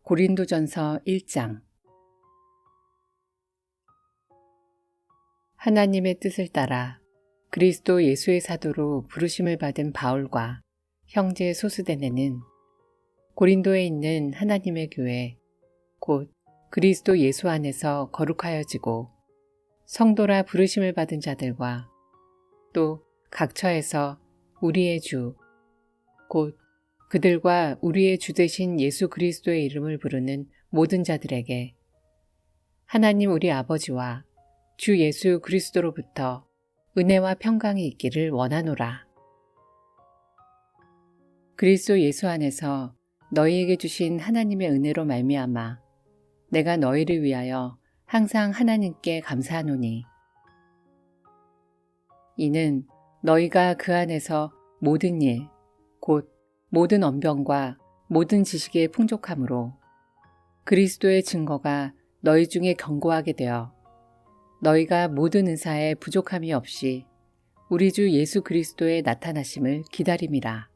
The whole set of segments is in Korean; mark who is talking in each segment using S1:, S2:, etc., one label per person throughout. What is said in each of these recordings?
S1: 고린도전서 1장. 하나님의 뜻을 따라 그리스도 예수의 사도로 부르심을 받은 바울과 형제 소스데네는 고린도에 있는 하나님의 교회 곧 그리스도 예수 안에서 거룩하여지고 성도라 부르심을 받은 자들과 또 각처에서 우리의 주 곧 그들과 우리의 주 되신 예수 그리스도의 이름을 부르는 모든 자들에게 하나님 우리 아버지와 주 예수 그리스도로부터 은혜와 평강이 있기를 원하노라. 그리스도 예수 안에서 너희에게 주신 하나님의 은혜로 말미암아 내가 너희를 위하여 항상 하나님께 감사하노니 이는 너희가 그 안에서 모든 일 곧 모든 언변과 모든 지식의 풍족함으로 그리스도의 증거가 너희 중에 견고하게 되어 너희가 모든 은사에 부족함이 없이 우리 주 예수 그리스도의 나타나심을 기다림이라.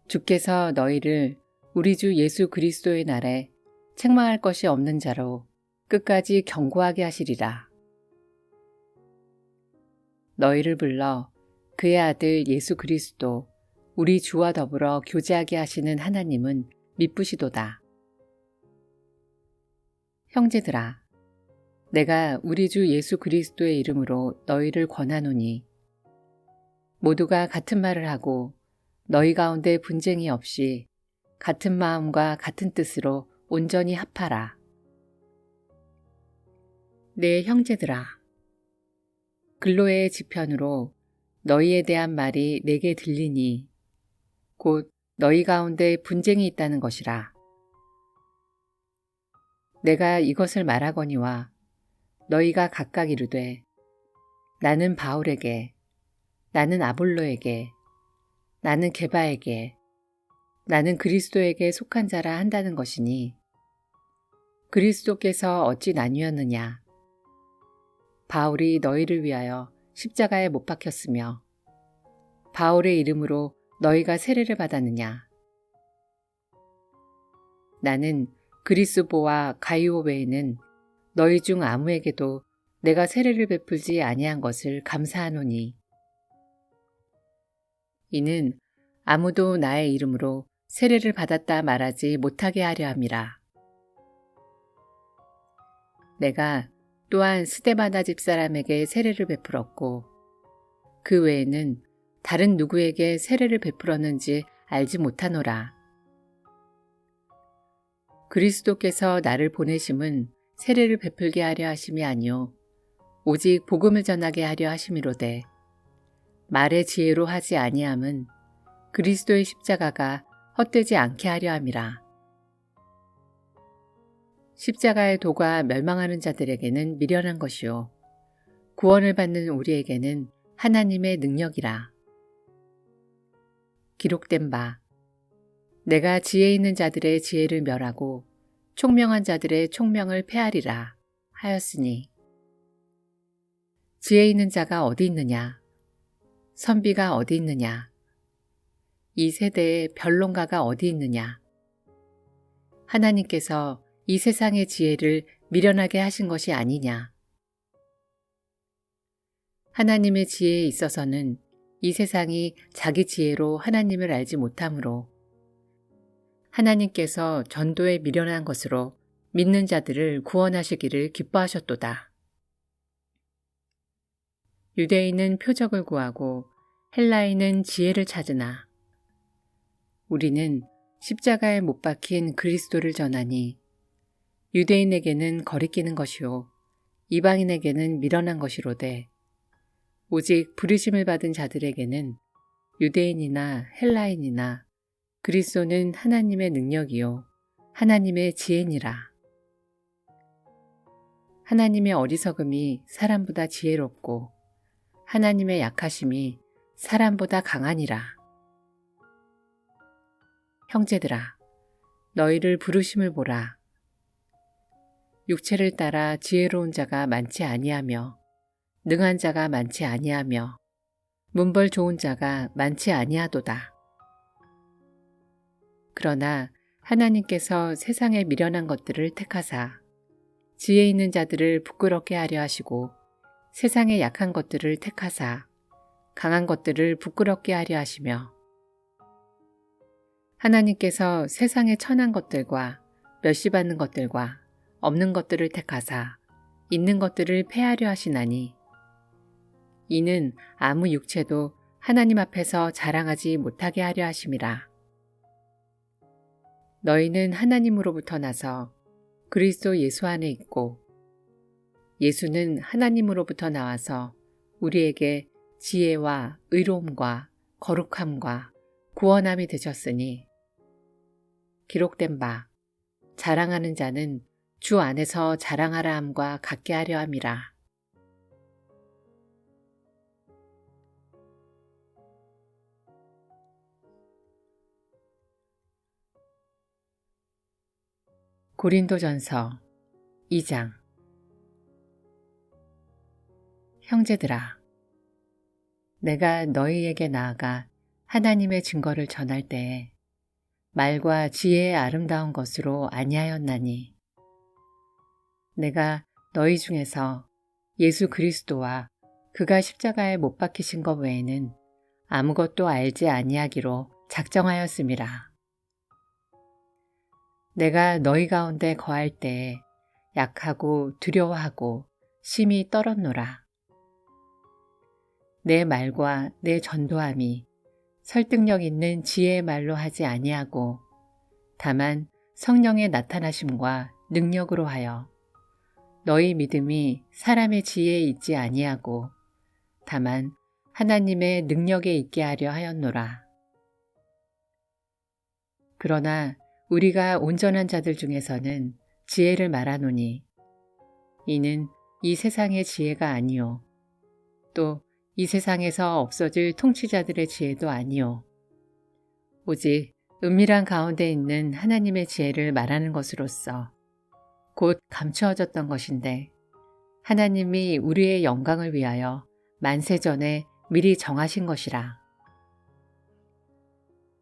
S1: 주께서 너희를 우리 주 예수 그리스도의 날에 책망할 것이 없는 자로 끝까지 견고하게 하시리라. 너희를 불러 그의 아들 예수 그리스도 우리 주와 더불어 교제하게 하시는 하나님은 미쁘시도다. 형제들아, 내가 우리 주 예수 그리스도의 이름으로 너희를 권하노니 모두가 같은 말을 하고 너희 가운데 분쟁이 없이 같은 마음과 같은 뜻으로 온전히 합하라. 내 형제들아, 글로의 지편으로 너희에 대한 말이 내게 들리니 곧 너희 가운데 분쟁이 있다는 것이라. 내가 이것을 말하거니와 너희가 각각 이르되 나는 바울에게, 나는 아볼로에게, 나는 게바에게, 나는 그리스도에게 속한 자라 한다는 것이니 그리스도께서 어찌 나뉘었느냐? 바울이 너희를 위하여 십자가에 못 박혔으며 바울의 이름으로 너희가 세례를 받았느냐? 나는 그리스보와 가이오 외에는 너희 중 아무에게도 내가 세례를 베풀지 아니한 것을 감사하노니 이는 아무도 나의 이름으로 세례를 받았다 말하지 못하게 하려 함이라. 내가 또한 스데바나 집사람에게 세례를 베풀었고 그 외에는 다른 누구에게 세례를 베풀었는지 알지 못하노라. 그리스도께서 나를 보내심은 세례를 베풀게 하려 하심이 아니요 오직 복음을 전하게 하려 하심이로되 말의 지혜로 하지 아니함은 그리스도의 십자가가 헛되지 않게 하려 함이라. 십자가의 도가 멸망하는 자들에게는 미련한 것이요 구원을 받는 우리에게는 하나님의 능력이라. 기록된 바 내가 지혜 있는 자들의 지혜를 멸하고 총명한 자들의 총명을 폐하리라 하였으니 지혜 있는 자가 어디 있느냐? 선비가 어디 있느냐? 이 세대의 변론가가 어디 있느냐? 하나님께서 이 세상의 지혜를 미련하게 하신 것이 아니냐? 하나님의 지혜에 있어서는 이 세상이 자기 지혜로 하나님을 알지 못하므로 하나님께서 전도에 미련한 것으로 믿는 자들을 구원하시기를 기뻐하셨도다. 유대인은 표적을 구하고 헬라인은 지혜를 찾으나 우리는 십자가에 못 박힌 그리스도를 전하니 유대인에게는 거리끼는 것이요 이방인에게는 미련한 것이로되 오직 부르심을 받은 자들에게는 유대인이나 헬라인이나 그리스도는 하나님의 능력이요 하나님의 지혜니라. 하나님의 어리석음이 사람보다 지혜롭고 하나님의 약하심이 사람보다 강하니라. 형제들아, 너희를 부르심을 보라. 육체를 따라 지혜로운 자가 많지 아니하며 능한 자가 많지 아니하며 문벌 좋은 자가 많지 아니하도다. 그러나 하나님께서 세상의 미련한 것들을 택하사 지혜 있는 자들을 부끄럽게 하려 하시고 세상의 약한 것들을 택하사 강한 것들을 부끄럽게 하려 하시며 하나님께서 세상의 천한 것들과 멸시받는 것들과 없는 것들을 택하사 있는 것들을 폐하려 하시나니 이는 아무 육체도 하나님 앞에서 자랑하지 못하게 하려 하심이라. 너희는 하나님으로부터 나서 그리스도 예수 안에 있고 예수는 하나님으로부터 나와서 우리에게 지혜와 의로움과 거룩함과 구원함이 되셨으니 기록된 바 자랑하는 자는 주 안에서 자랑하라 함과 같게 하려 함이라. 고린도전서 2장. 형제들아, 내가 너희에게 나아가 하나님의 증거를 전할 때에 말과 지혜의 아름다운 것으로 아니하였나니 내가 너희 중에서 예수 그리스도와 그가 십자가에 못 박히신 것 외에는 아무것도 알지 아니하기로 작정하였음이라. 내가 너희 가운데 거할 때에 약하고 두려워하고 심히 떨었노라. 내 말과 내 전도함이 설득력 있는 지혜의 말로 하지 아니하고 다만 성령의 나타나심과 능력으로 하여 너희 믿음이 사람의 지혜에 있지 아니하고 다만 하나님의 능력에 있게 하려 하였노라. 그러나 우리가 온전한 자들 중에서는 지혜를 말하노니 이는 이 세상의 지혜가 아니요 또 이 세상에서 없어질 통치자들의 지혜도 아니요 오직 은밀한 가운데 있는 하나님의 지혜를 말하는 것으로서 곧 감추어졌던 것인데 하나님이 우리의 영광을 위하여 만세 전에 미리 정하신 것이라.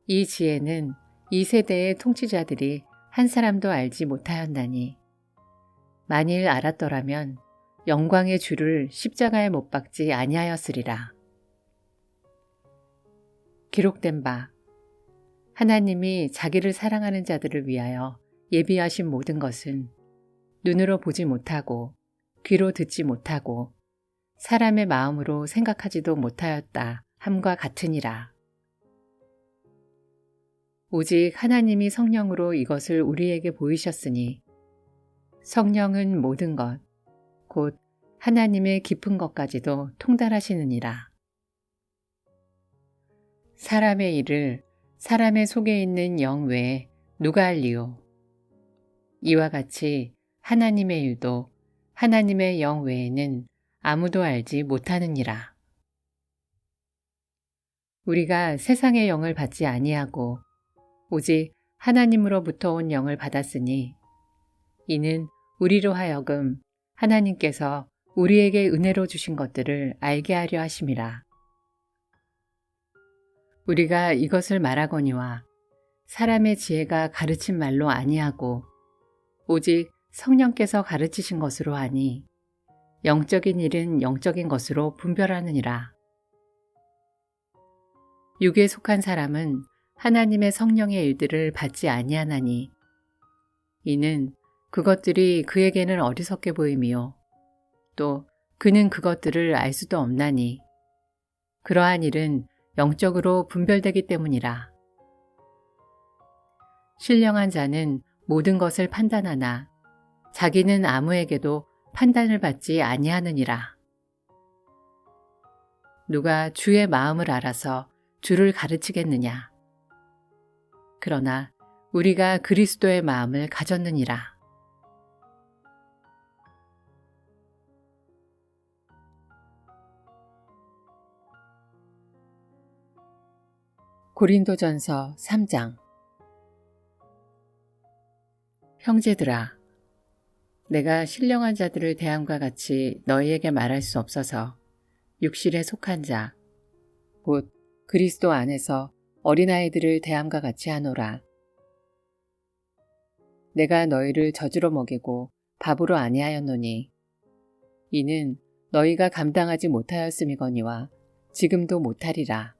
S1: 이 지혜는 이 세대의 통치자들이 한 사람도 알지 못하였나니 만일 알았더라면 영광의 주를 십자가에 못 박지 아니하였으리라. 기록된 바 하나님이 자기를 사랑하는 자들을 위하여 예비하신 모든 것은 눈으로 보지 못하고 귀로 듣지 못하고 사람의 마음으로 생각하지도 못하였다 함과 같으니라. 오직 하나님이 성령으로 이것을 우리에게 보이셨으니 성령은 모든 것, 곧 하나님의 깊은 것까지도 통달하시느니라. 사람의 일을 사람의 속에 있는 영 외에 누가 알리요? 이와 같이 하나님의 일도 하나님의 영 외에는 아무도 알지 못하느니라. 우리가 세상의 영을 받지 아니하고 오직 하나님으로부터 온 영을 받았으니 이는 우리로 하여금 하나님께서 우리에게 은혜로 주신 것들을 알게 하려 하심이라. 우리가 이것을 말하거니와 사람의 지혜가 가르친 말로 아니하고 오직 성령께서 가르치신 것으로 하니 영적인 일은 영적인 것으로 분별하느니라. 육에 속한 사람은 하나님의 성령의 일들을 받지 아니하나니 이는 그것들이 그에게는 어리석게 보임이요 또 그는 그것들을 알 수도 없나니 그러한 일은 영적으로 분별되기 때문이라. 신령한 자는 모든 것을 판단하나 자기는 아무에게도 판단을 받지 아니하느니라. 누가 주의 마음을 알아서 주를 가르치겠느냐? 그러나 우리가 그리스도의 마음을 가졌느니라. 고린도전서 3장. 형제들아, 내가 신령한 자들을 대함과 같이 너희에게 말할 수 없어서 육실에 속한 자, 곧 그리스도 안에서 어린아이들을 대함과 같이 하노라. 내가 너희를 젖으로 먹이고 밥으로 아니하였노니 이는 너희가 감당하지 못하였음이거니와 지금도 못하리라.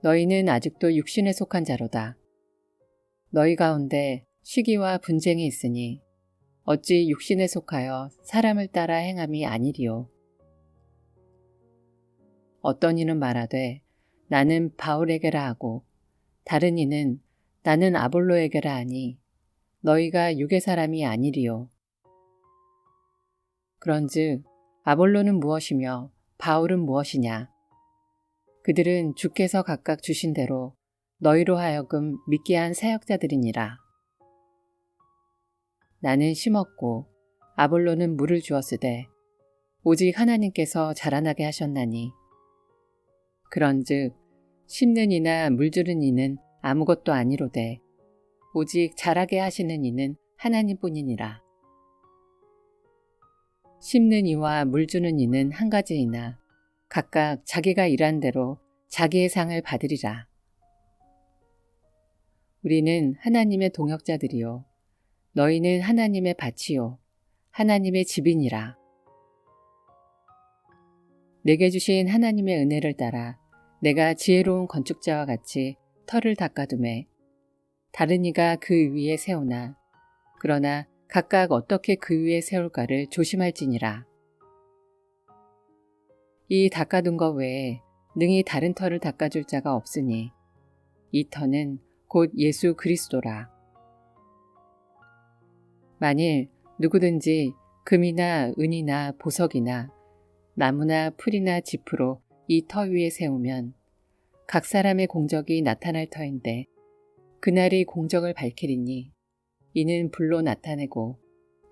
S1: 너희는 아직도 육신에 속한 자로다. 너희 가운데 시기와 분쟁이 있으니 어찌 육신에 속하여 사람을 따라 행함이 아니리요. 어떤 이는 말하되 나는 바울에게라 하고 다른 이는 나는 아볼로에게라 하니 너희가 육의 사람이 아니리요. 그런즉 아볼로는 무엇이며 바울은 무엇이냐? 그들은 주께서 각각 주신 대로 너희로 하여금 믿게 한 사역자들이니라. 나는 심었고 아볼로는 물을 주었으되 오직 하나님께서 자라나게 하셨나니 그런즉 심는 이나 물주는 이는 아무것도 아니로되 오직 자라게 하시는 이는 하나님뿐이니라. 심는 이와 물주는 이는 한 가지이나 각각 자기가 일한 대로 자기의 상을 받으리라. 우리는 하나님의 동역자들이요 너희는 하나님의 밭이요 하나님의 집이니라. 내게 주신 하나님의 은혜를 따라 내가 지혜로운 건축자와 같이 터를 닦아두매 다른 이가 그 위에 세우나 그러나 각각 어떻게 그 위에 세울까를 조심할지니라. 이 닦아둔 것 외에 능히 다른 터를 닦아줄 자가 없으니 이 터는 곧 예수 그리스도라. 만일 누구든지 금이나 은이나 보석이나 나무나 풀이나 짚으로 이 터 위에 세우면 각 사람의 공적이 나타날 터인데 그날이 공적을 밝히리니 이는 불로 나타내고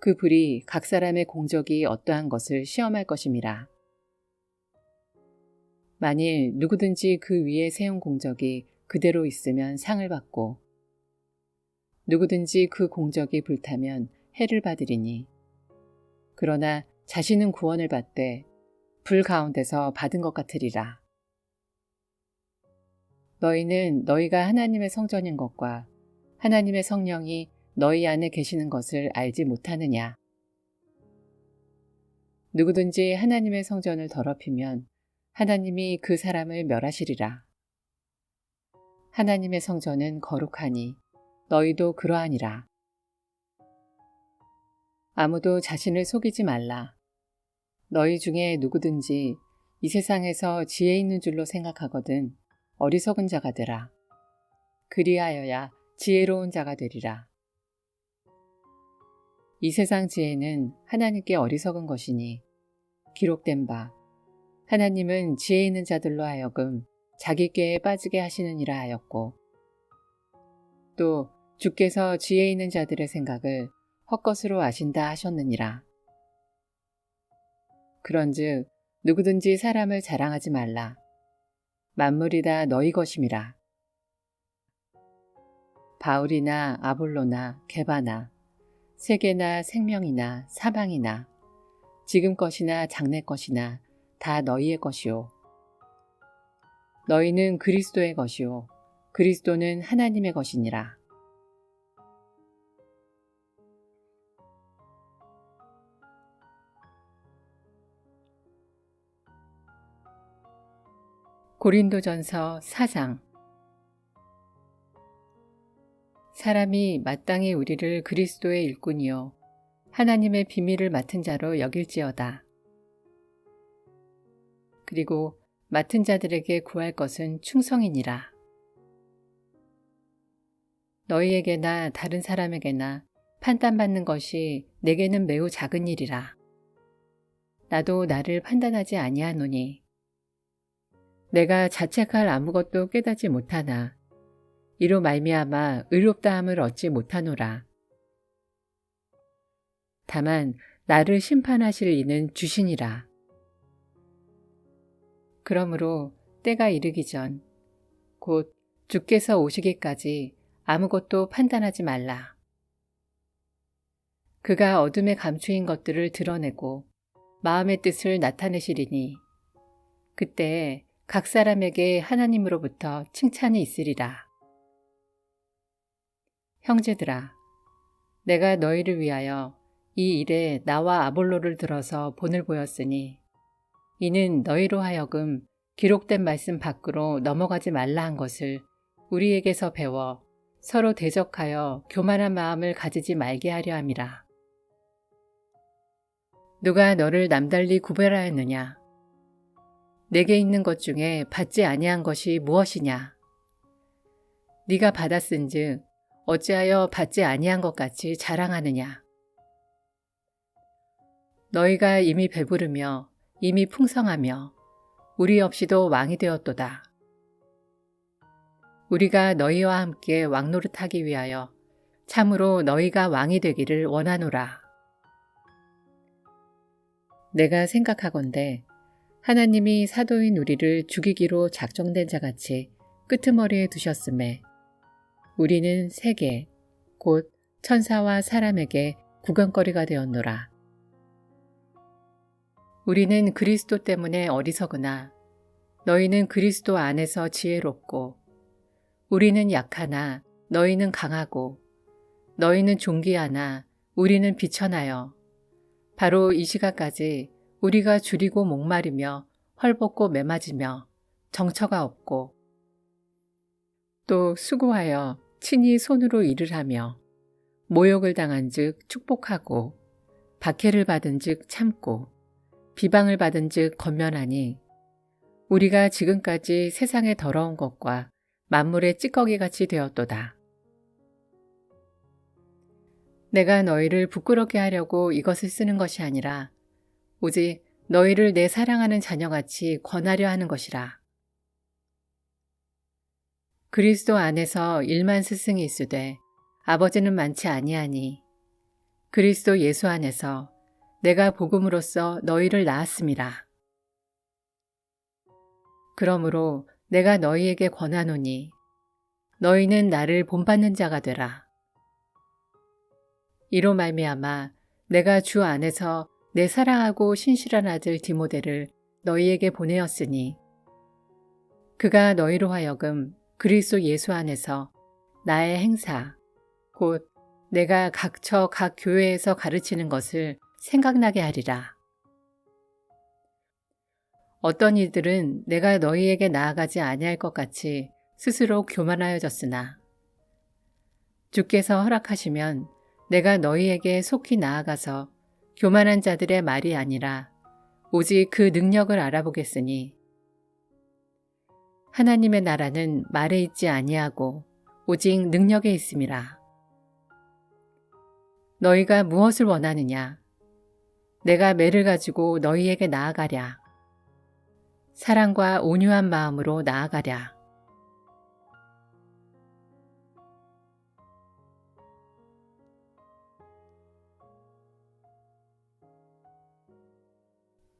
S1: 그 불이 각 사람의 공적이 어떠한 것을 시험할 것임이라. 만일 누구든지 그 위에 세운 공적이 그대로 있으면 상을 받고 누구든지 그 공적이 불타면 해를 받으리니 그러나 자신은 구원을 받되 불 가운데서 받은 것 같으리라. 너희는 너희가 하나님의 성전인 것과 하나님의 성령이 너희 안에 계시는 것을 알지 못하느냐? 누구든지 하나님의 성전을 더럽히면 하나님이 그 사람을 멸하시리라. 하나님의 성전은 거룩하니 너희도 그러하니라. 아무도 자신을 속이지 말라. 너희 중에 누구든지 이 세상에서 지혜 있는 줄로 생각하거든 어리석은 자가 되라. 그리하여야 지혜로운 자가 되리라. 이 세상 지혜는 하나님께 어리석은 것이니 기록된 바 하나님은 지혜 있는 자들로 하여금 자기 꾀에 빠지게 하시느니라 하였고 또 주께서 지혜 있는 자들의 생각을 헛것으로 아신다 하셨느니라. 그런즉 누구든지 사람을 자랑하지 말라. 만물이 다 너희 것임이라. 바울이나 아볼로나 게바나 세계나 생명이나 사방이나 지금 것이나 장래 것이나 다 너희의 것이요 너희는 그리스도의 것이요 그리스도는 하나님의 것이니라. 고린도전서 4장. 사람이 마땅히 우리를 그리스도의 일꾼이요 하나님의 비밀을 맡은 자로 여길지어다. 그리고 맡은 자들에게 구할 것은 충성이니라. 너희에게나 다른 사람에게나 판단받는 것이 내게는 매우 작은 일이라. 나도 나를 판단하지 아니하노니 내가 자책할 아무것도 깨닫지 못하나 이로 말미암아 의롭다함을 얻지 못하노라. 다만 나를 심판하실 이는 주시니라. 그러므로 때가 이르기 전 곧 주께서 오시기까지 아무것도 판단하지 말라. 그가 어둠에 감추인 것들을 드러내고 마음의 뜻을 나타내시리니 그때 각 사람에게 하나님으로부터 칭찬이 있으리라. 형제들아, 내가 너희를 위하여 이 일에 나와 아볼로를 들어서 본을 보였으니 이는 너희로 하여금 기록된 말씀 밖으로 넘어가지 말라 한 것을 우리에게서 배워 서로 대적하여 교만한 마음을 가지지 말게 하려 함이라. 누가 너를 남달리 구별하였느냐? 내게 있는 것 중에 받지 아니한 것이 무엇이냐? 네가 받았은즉 어찌하여 받지 아니한 것 같이 자랑하느냐? 너희가 이미 배부르며 이미 풍성하며 우리 없이도 왕이 되었도다. 우리가 너희와 함께 왕노릇하기 위하여 참으로 너희가 왕이 되기를 원하노라. 내가 생각하건대 하나님이 사도인 우리를 죽이기로 작정된 자같이 끄트머리에 두셨음에 우리는 세계 곧 천사와 사람에게 구경거리가 되었노라. 우리는 그리스도 때문에 어리석으나 너희는 그리스도 안에서 지혜롭고 우리는 약하나 너희는 강하고 너희는 존귀하나 우리는 비천하여 바로 이 시각까지 우리가 줄이고 목마르며 헐벗고 매맞으며 정처가 없고 또 수고하여 친히 손으로 일을 하며 모욕을 당한 즉 축복하고 박해를 받은 즉 참고 비방을 받은 즉 건면하니 우리가 지금까지 세상의 더러운 것과 만물의 찌꺼기같이 되었도다. 내가 너희를 부끄럽게 하려고 이것을 쓰는 것이 아니라 오직 너희를 내 사랑하는 자녀같이 권하려 하는 것이라. 그리스도 안에서 1만 스승이 있으되 아버지는 많지 아니하니 그리스도 예수 안에서 내가 복음으로써 너희를 낳았음이라. 그러므로 내가 너희에게 권하노니 너희는 나를 본받는 자가 되라. 이로 말미암아 내가 주 안에서 내 사랑하고 신실한 아들 디모데를 너희에게 보내었으니 그가 너희로 하여금 그리스도 예수 안에서 나의 행사 곧 내가 각처 각 교회에서 가르치는 것을 생각나게 하리라. 어떤 이들은 내가 너희에게 나아가지 아니할 것 같이 스스로 교만하여졌으나 주께서 허락하시면 내가 너희에게 속히 나아가서 교만한 자들의 말이 아니라 오직 그 능력을 알아보겠으니 하나님의 나라는 말에 있지 아니하고 오직 능력에 있음이라. 너희가 무엇을 원하느냐? 내가 매를 가지고 너희에게 나아가랴. 사랑과 온유한 마음으로 나아가랴.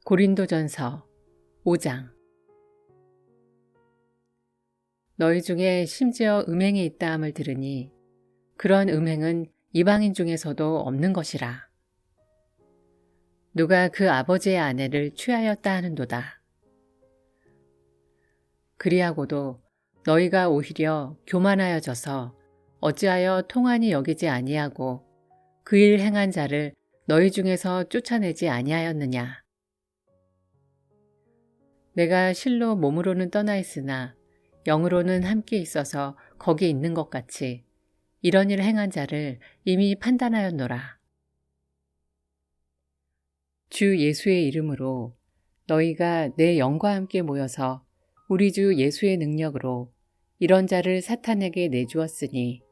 S1: 고린도전서 5장. 너희 중에 심지어 음행이 있다함을 들으니 그런 음행은 이방인 중에서도 없는 것이라. 누가 그 아버지의 아내를 취하였다 하는도다. 그리하고도 너희가 오히려 교만하여져서 어찌하여 통한이 여기지 아니하고 그 일 행한 자를 너희 중에서 쫓아내지 아니하였느냐. 내가 실로 몸으로는 떠나 있으나 영으로는 함께 있어서 거기 있는 것 같이 이런 일을 행한 자를 이미 판단하였노라. 주 예수의 이름으로 너희가 내 영과 함께 모여서 우리 주 예수의 능력으로 이런 자를 사탄에게 내주었으니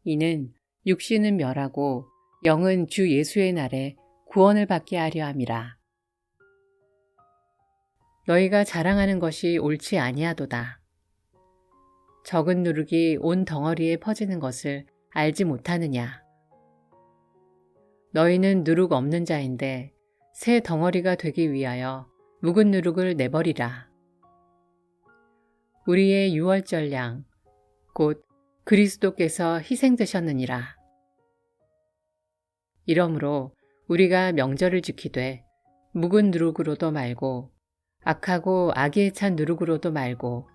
S1: 이는 육신은 멸하고 영은 주 예수의 날에 구원을 받게 하려 함이라. 너희가 자랑하는 것이 옳지 아니하도다. 적은 누룩이 온 덩어리에 퍼지는 것을 알지 못하느냐. 너희는 누룩 없는 자인데 새 덩어리가 되기 위하여 묵은 누룩을 내버리라. 우리의 유월절 양 곧 그리스도께서 희생되셨느니라. 이러므로 우리가 명절을 지키되 묵은 누룩으로도 말고 악하고 악에 찬 누룩으로도 말고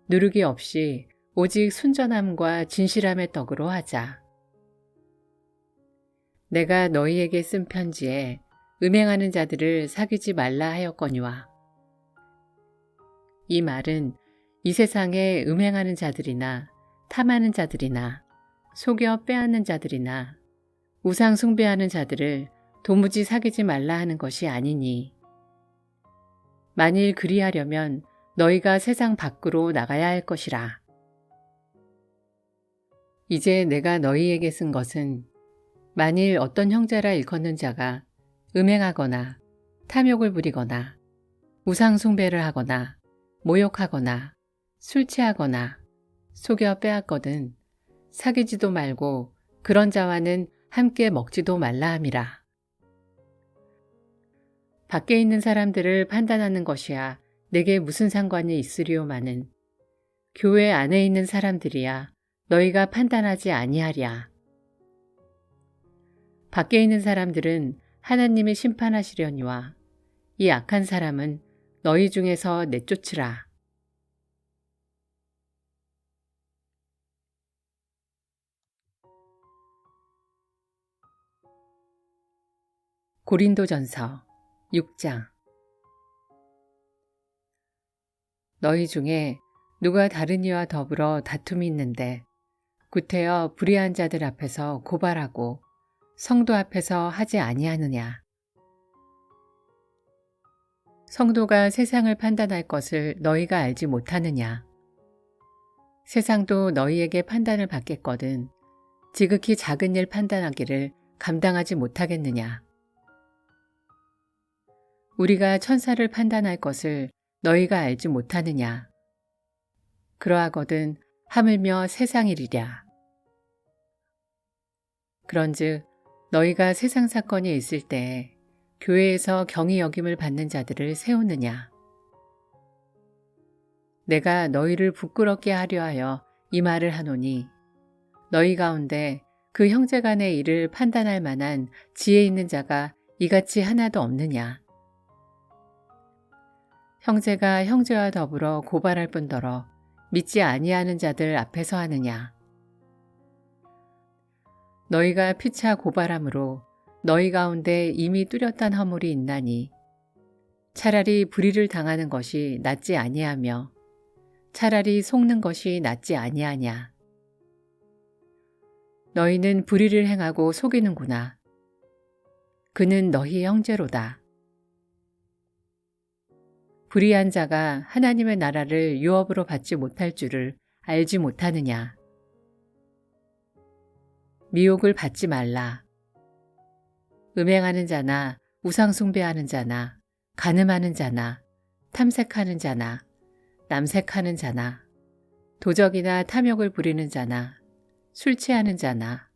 S1: 누룩이 없이 오직 순전함과 진실함의 떡으로 하자. 내가 너희에게 쓴 편지에 음행하는 자들을 사귀지 말라 하였거니와. 이 말은 이 세상에 음행하는 자들이나 탐하는 자들이나 속여 빼앗는 자들이나 우상 숭배하는 자들을 도무지 사귀지 말라 하는 것이 아니니. 만일 그리하려면 너희가 세상 밖으로 나가야 할 것이라. 이제 내가 너희에게 쓴 것은 만일 어떤 형제라 일컫는 자가 음행하거나 탐욕을 부리거나 우상 숭배를 하거나 모욕하거나 술 취하거나 속여 빼앗거든 사귀지도 말고 그런 자와는 함께 먹지도 말라 함이라. 밖에 있는 사람들을 판단하는 것이야 내게 무슨 상관이 있으리오마는 교회 안에 있는 사람들이야 너희가 판단하지 아니하랴. 밖에 있는 사람들은 하나님이 심판하시려니와 이 악한 사람은 너희 중에서 내쫓으라. 고린도전서 6장. 너희 중에 누가 다른 이와 더불어 다툼이 있는데 구태여 불의한 자들 앞에서 고발하고 성도 앞에서 하지 아니하느냐. 성도가 세상을 판단할 것을 너희가 알지 못하느냐. 세상도 너희에게 판단을 받겠거든 지극히 작은 일 판단하기를 감당하지 못하겠느냐. 우리가 천사를 판단할 것을 너희가 알지 못하느냐. 그러하거든 하물며 세상 일이랴. 그런즉 너희가 세상 사건이 있을 때에 교회에서 경히 여김을 받는 자들을 세우느냐. 내가 너희를 부끄럽게 하려 하여 이 말을 하노니 너희 가운데 그 형제 간의 일을 판단할 만한 지혜 있는 자가 이같이 하나도 없느냐. 형제가 형제와 더불어 고발할 뿐더러 믿지 아니하는 자들 앞에서 하느냐. 너희가 피차 고발함으로 너희 가운데 이미 뚜렷한 허물이 있나니 차라리 불의를 당하는 것이 낫지 아니하며 차라리 속는 것이 낫지 아니하냐. 너희는 불의를 행하고 속이는구나. 그는 너희 형제로다. 불의한 자가 하나님의 나라를 유업으로 받지 못할 줄을 알지 못하느냐. 미혹을 받지 말라. 음행하는 자나 우상 숭배하는 자나 간음하는 자나 탐색하는 자나 남색하는 자나 도적이나 탐욕을 부리는 자나 술 취하는 자나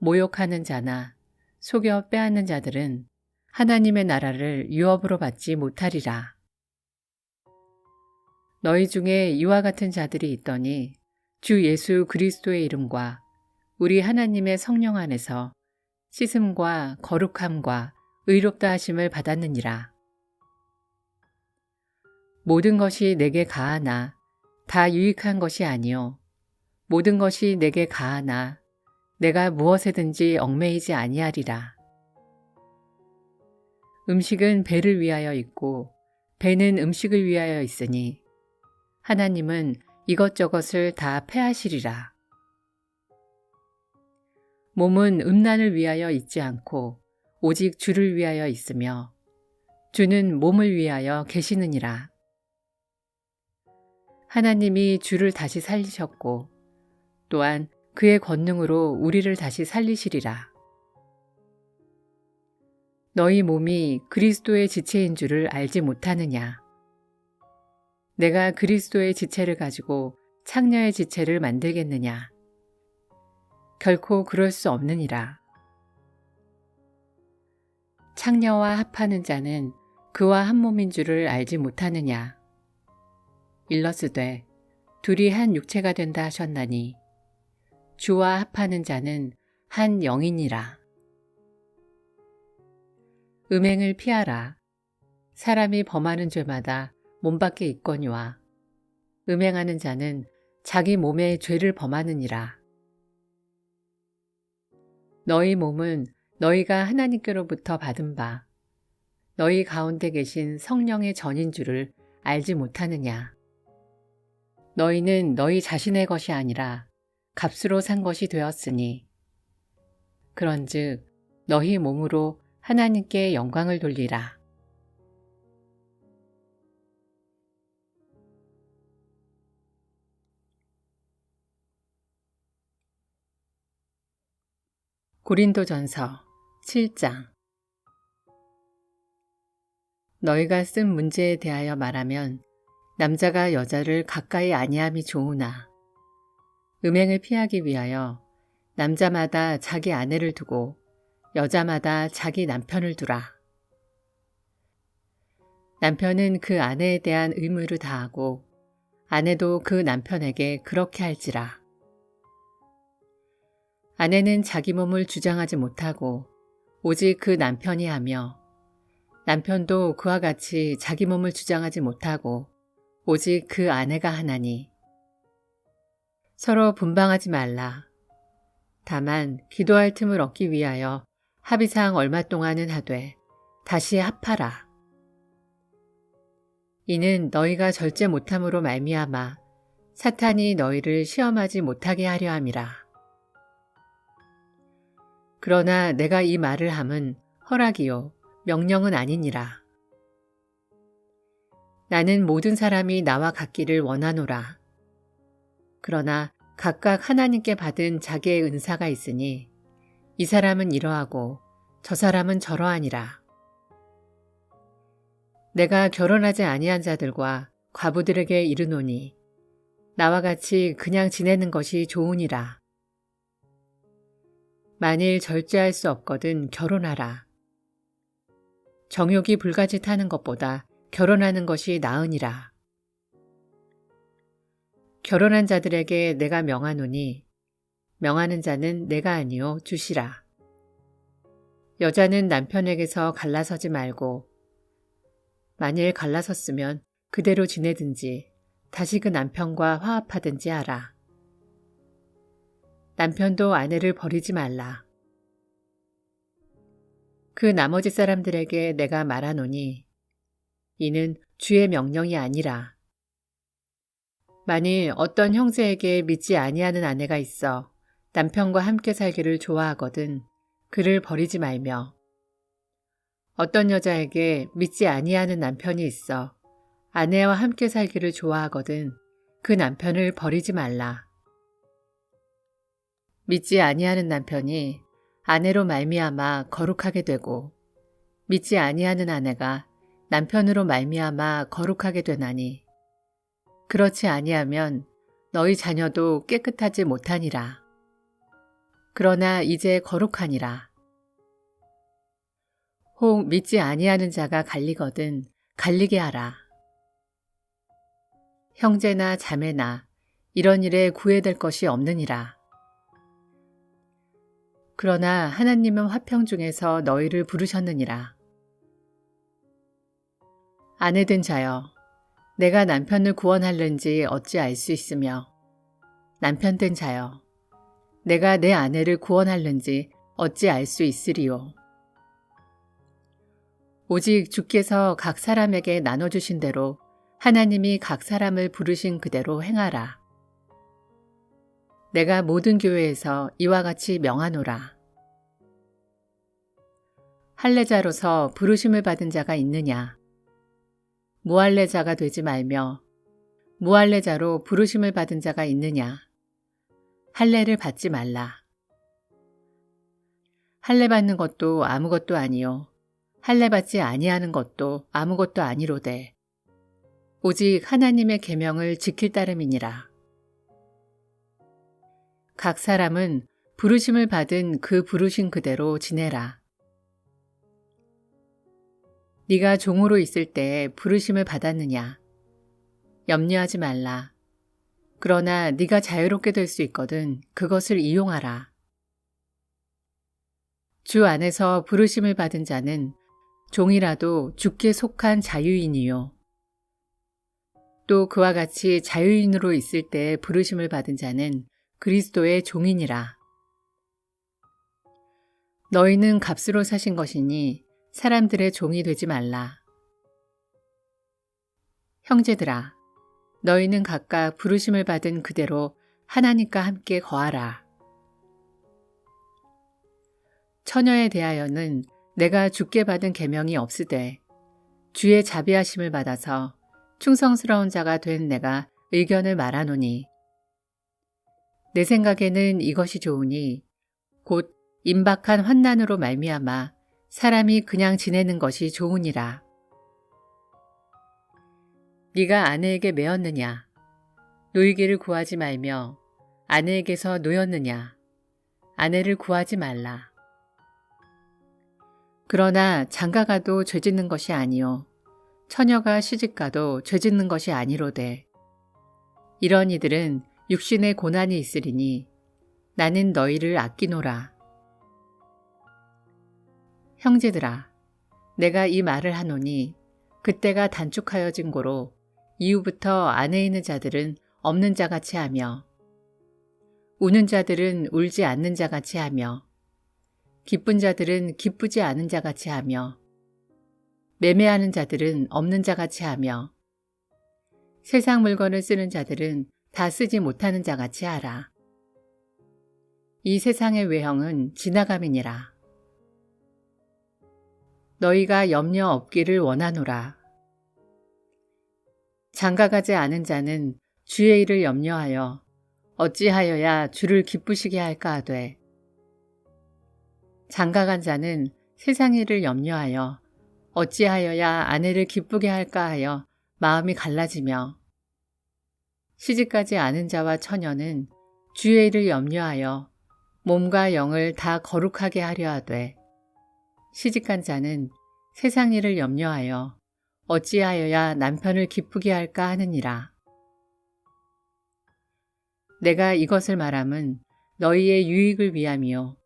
S1: 모욕하는 자나 속여 빼앗는 자들은 하나님의 나라를 유업으로 받지 못하리라. 너희 중에 이와 같은 자들이 있더니 주 예수 그리스도의 이름과 우리 하나님의 성령 안에서 씻음과 거룩함과 의롭다 하심을 받았느니라. 모든 것이 내게 가하나 다 유익한 것이 아니요 모든 것이 내게 가하나 내가 무엇에든지 얽매이지 아니하리라. 음식은 배를 위하여 있고 배는 음식을 위하여 있으니 하나님은 이것저것을 다 패하시리라. 몸은 음란을 위하여 있지 않고 오직 주를 위하여 있으며 주는 몸을 위하여 계시느니라. 하나님이 주를 다시 살리셨고 또한 그의 권능으로 우리를 다시 살리시리라. 너희 몸이 그리스도의 지체인 줄을 알지 못하느냐. 내가 그리스도의 지체를 가지고 창녀의 지체를 만들겠느냐. 결코 그럴 수 없느니라. 창녀와 합하는 자는 그와 한 몸인 줄을 알지 못하느냐. 일러스되 둘이 한 육체가 된다 하셨나니 주와 합하는 자는 한 영이니라. 음행을 피하라. 사람이 범하는 죄마다 몸 밖에 있거니와 음행하는 자는 자기 몸에 죄를 범하느니라. 너희 몸은 너희가 하나님께로부터 받은 바 너희 가운데 계신 성령의 전인 줄을 알지 못하느냐. 너희는 너희 자신의 것이 아니라 값으로 산 것이 되었으니 그런즉 너희 몸으로 하나님께 영광을 돌리라. 고린도전서 7장. 너희가 쓴 문제에 대하여 말하면 남자가 여자를 가까이 아니함이 좋으나 음행을 피하기 위하여 남자마다 자기 아내를 두고 여자마다 자기 남편을 두라. 남편은 그 아내에 대한 의무를 다하고 아내도 그 남편에게 그렇게 할지라. 아내는 자기 몸을 주장하지 못하고 오직 그 남편이 하며 남편도 그와 같이 자기 몸을 주장하지 못하고 오직 그 아내가 하나니 서로 분방하지 말라. 다만 기도할 틈을 얻기 위하여 합의상 얼마 동안은 하되 다시 합하라. 이는 너희가 절제 못함으로 말미암아 사탄이 너희를 시험하지 못하게 하려 함이라. 그러나 내가 이 말을 함은 허락이요 명령은 아니니라. 나는 모든 사람이 나와 같기를 원하노라. 그러나 각각 하나님께 받은 자기의 은사가 있으니 이 사람은 이러하고 저 사람은 저러하니라. 내가 결혼하지 아니한 자들과 과부들에게 이르노니 나와 같이 그냥 지내는 것이 좋으니라. 만일 절제할 수 없거든 결혼하라. 정욕이 불가짓하는 것보다 결혼하는 것이 나으니라. 결혼한 자들에게 내가 명하노니 명하는 자는 내가 아니요 주시라. 여자는 남편에게서 갈라서지 말고 만일 갈라섰으면 그대로 지내든지 다시 그 남편과 화합하든지 하라. 남편도 아내를 버리지 말라. 그 나머지 사람들에게 내가 말하노니 이는 주의 명령이 아니라. 만일 어떤 형제에게 믿지 아니하는 아내가 있어 남편과 함께 살기를 좋아하거든 그를 버리지 말며 어떤 여자에게 믿지 아니하는 남편이 있어 아내와 함께 살기를 좋아하거든 그 남편을 버리지 말라. 믿지 아니하는 남편이 아내로 말미암아 거룩하게 되고 믿지 아니하는 아내가 남편으로 말미암아 거룩하게 되나니 그렇지 아니하면 너희 자녀도 깨끗하지 못하니라. 그러나 이제 거룩하니라. 혹 믿지 아니하는 자가 갈리거든 갈리게 하라. 형제나 자매나 이런 일에 구애될 것이 없느니라. 그러나 하나님은 화평 중에서 너희를 부르셨느니라. 아내된 자여, 내가 남편을 구원할는지 어찌 알 수 있으며 남편된 자여, 내가 내 아내를 구원할는지 어찌 알 수 있으리요. 오직 주께서 각 사람에게 나눠주신 대로 하나님이 각 사람을 부르신 그대로 행하라. 내가 모든 교회에서 이와 같이 명하노라. 할례자로서 부르심을 받은 자가 있느냐? 무할례자가 되지 말며 무할례자로 부르심을 받은 자가 있느냐? 할례를 받지 말라. 할례 받는 것도 아무것도 아니요 할례 받지 아니하는 것도 아무것도 아니로되 오직 하나님의 계명을 지킬 따름이니라. 각 사람은 부르심을 받은 그 부르신 그대로 지내라. 네가 종으로 있을 때 부르심을 받았느냐? 염려하지 말라. 그러나 네가 자유롭게 될 수 있거든 그것을 이용하라. 주 안에서 부르심을 받은 자는 종이라도 주께 속한 자유인이요. 또 그와 같이 자유인으로 있을 때 부르심을 받은 자는 그리스도의 종이니라. 너희는 값으로 사신 것이니 사람들의 종이 되지 말라. 형제들아, 너희는 각각 부르심을 받은 그대로 하나님과 함께 거하라. 처녀에 대하여는 내가 주께 받은 계명이 없으되 주의 자비하심을 받아서 충성스러운 자가 된 내가 의견을 말하노니 내 생각에는 이것이 좋으니 곧 임박한 환난으로 말미암아 사람이 그냥 지내는 것이 좋으니라. 네가 아내에게 매었느냐? 노이기를 구하지 말며 아내에게서 노였느냐? 아내를 구하지 말라. 그러나 장가가도 죄짓는 것이 아니요 처녀가 시집가도 죄짓는 것이 아니로되 이런 이들은 육신의 고난이 있으리니 나는 너희를 아끼노라. 형제들아, 내가 이 말을 하노니 그때가 단축하여진 고로 이후부터 안에 있는 자들은 없는 자같이 하며 우는 자들은 울지 않는 자같이 하며 기쁜 자들은 기쁘지 않은 자같이 하며 매매하는 자들은 없는 자같이 하며 세상 물건을 쓰는 자들은 다 쓰지 못하는 자같이 하라. 이 세상의 외형은 지나감이니라. 너희가 염려 없기를 원하노라. 장가가지 않은 자는 주의 일을 염려하여 어찌하여야 주를 기쁘시게 할까 하되 장가간 자는 세상 일을 염려하여 어찌하여야 아내를 기쁘게 할까 하여 마음이 갈라지며 시집가지 않은 자와 처녀는 주의 일을 염려하여 몸과 영을 다 거룩하게 하려 하되 시집간 자는 세상 일을 염려하여 어찌하여야 남편을 기쁘게 할까 하느니라. 내가 이것을 말함은 너희의 유익을 위함이요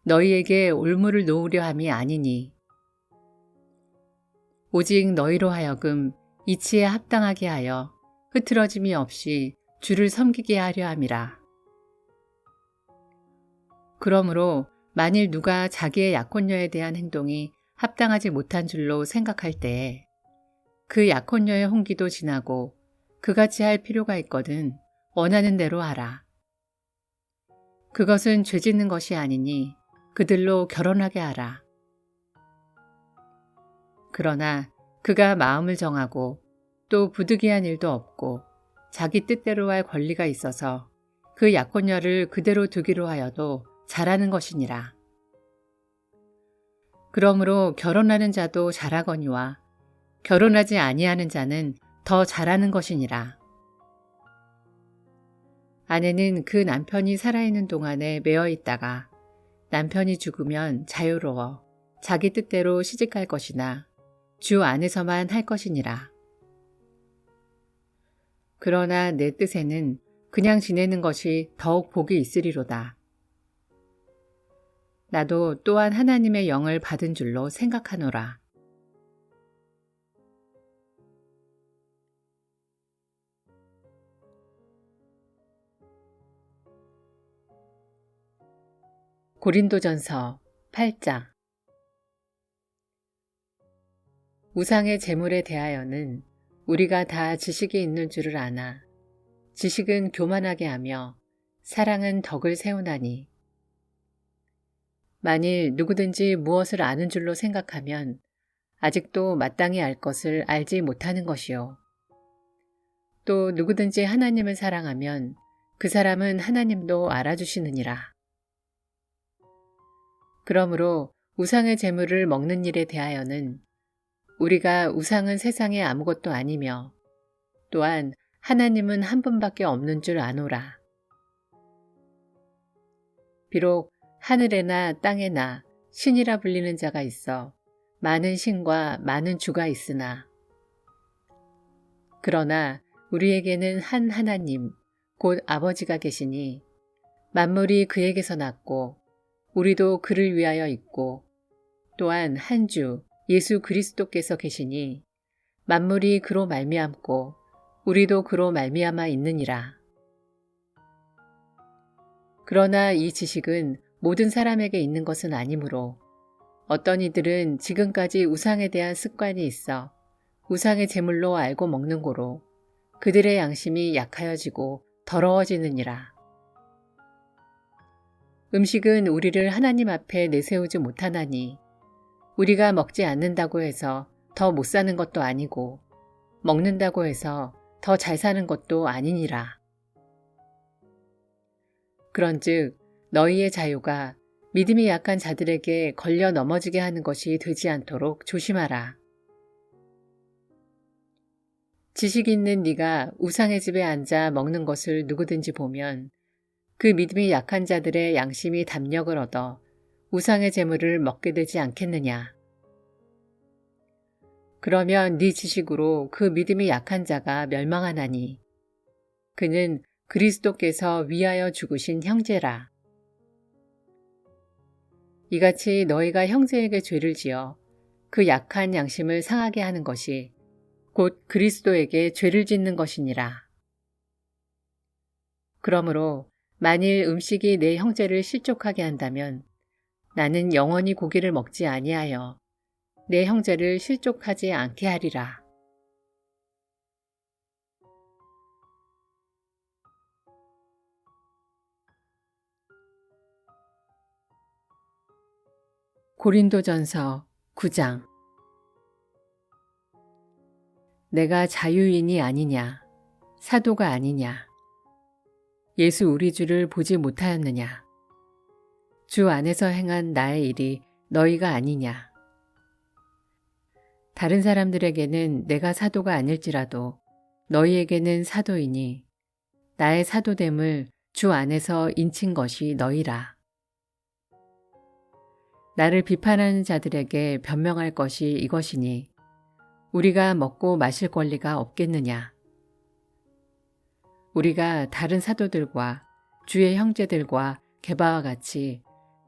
S1: 너희에게 올무를 놓으려 함이 아니니 오직 너희로 하여금 이치에 합당하게 하여 흐트러짐이 없이 주를 섬기게 하려 함이라. 그러므로 만일 누가 자기의 약혼녀에 대한 행동이 합당하지 못한 줄로 생각할 때에 그 약혼녀의 홍기도 지나고 그같이 할 필요가 있거든 원하는 대로 하라. 그것은 죄짓는 것이 아니니 그들로 결혼하게 하라. 그러나 그가 마음을 정하고 또 부득이한 일도 없고 자기 뜻대로 할 권리가 있어서 그 약혼녀를 그대로 두기로 하여도 잘하는 것이니라. 그러므로 결혼하는 자도 잘하거니와 결혼하지 아니하는 자는 더 잘하는 것이니라. 아내는 그 남편이 살아있는 동안에 매어 있다가 남편이 죽으면 자유로워 자기 뜻대로 시집갈 것이나 주 안에서만 할 것이니라. 그러나 내 뜻에는 그냥 지내는 것이 더욱 복이 있으리로다. 나도 또한 하나님의 영을 받은 줄로 생각하노라. 고린도전서 8장. 우상의 제물에 대하여는 우리가 다 지식이 있는 줄을 아나 지식은 교만하게 하며 사랑은 덕을 세우나니 만일 누구든지 무엇을 아는 줄로 생각하면 아직도 마땅히 알 것을 알지 못하는 것이요. 또 누구든지 하나님을 사랑하면 그 사람은 하나님도 알아주시느니라. 그러므로 우상의 제물을 먹는 일에 대하여는 우리가 우상은 세상에 아무것도 아니며 또한 하나님은 한 분밖에 없는 줄 아노라. 비록 하늘에나 땅에나 신이라 불리는 자가 있어 많은 신과 많은 주가 있으나 그러나 우리에게는 한 하나님 곧 아버지가 계시니 만물이 그에게서 났고 우리도 그를 위하여 있고 또한 한 주 예수 그리스도께서 계시니 만물이 그로 말미암고 우리도 그로 말미암아 있느니라. 그러나 이 지식은 모든 사람에게 있는 것은 아니므로 어떤 이들은 지금까지 우상에 대한 습관이 있어 우상의 제물로 알고 먹는 고로 그들의 양심이 약하여지고 더러워지느니라. 음식은 우리를 하나님 앞에 내세우지 못하나니 우리가 먹지 않는다고 해서 더 못 사는 것도 아니고 먹는다고 해서 더 잘 사는 것도 아니니라. 그런즉 너희의 자유가 믿음이 약한 자들에게 걸려 넘어지게 하는 것이 되지 않도록 조심하라. 지식 있는 네가 우상의 집에 앉아 먹는 것을 누구든지 보면 그 믿음이 약한 자들의 양심이 담력을 얻어 우상의 제물을 먹게 되지 않겠느냐. 그러면 네 지식으로 그 믿음이 약한 자가 멸망하나니 그는 그리스도께서 위하여 죽으신 형제라. 이같이 너희가 형제에게 죄를 지어 그 약한 양심을 상하게 하는 것이 곧 그리스도에게 죄를 짓는 것이니라. 그러므로 만일 음식이 내 형제를 실족하게 한다면 나는 영원히 고기를 먹지 아니하여 내 형제를 실족하지 않게 하리라. 고린도전서 9장. 내가 자유인이 아니냐, 사도가 아니냐, 예수 우리 주를 보지 못하였느냐, 주 안에서 행한 나의 일이 너희가 아니냐. 다른 사람들에게는 내가 사도가 아닐지라도 너희에게는 사도이니 나의 사도됨을 주 안에서 인친 것이 너희라. 나를 비판하는 자들에게 변명할 것이 이것이니 우리가 먹고 마실 권리가 없겠느냐. 우리가 다른 사도들과 주의 형제들과 게바와 같이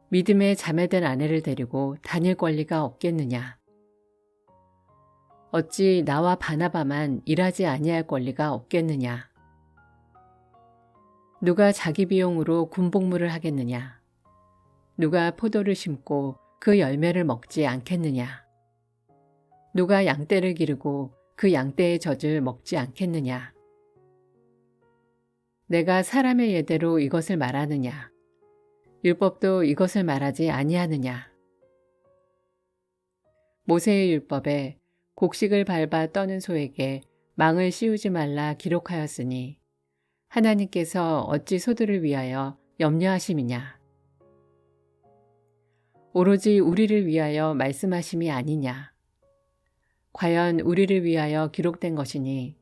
S1: 믿음에 자매된 아내를 데리고 다닐 권리가 없겠느냐. 어찌 나와 바나바만 일하지 아니할 권리가 없겠느냐. 누가 자기 비용으로 군복무를 하겠느냐. 누가 포도를 심고 그 열매를 먹지 않겠느냐. 누가 양떼를 기르고 그 양떼의 젖을 먹지 않겠느냐. 내가 사람의 예대로 이것을 말하느냐. 율법도 이것을 말하지 아니하느냐. 모세의 율법에 곡식을 밟아 떠는 소에게 망을 씌우지 말라 기록하였으니 하나님께서 어찌 소들을 위하여 염려하심이냐. 오로지 우리를 위하여 말씀하심이 아니냐. 과연 우리를 위하여 기록된 것이니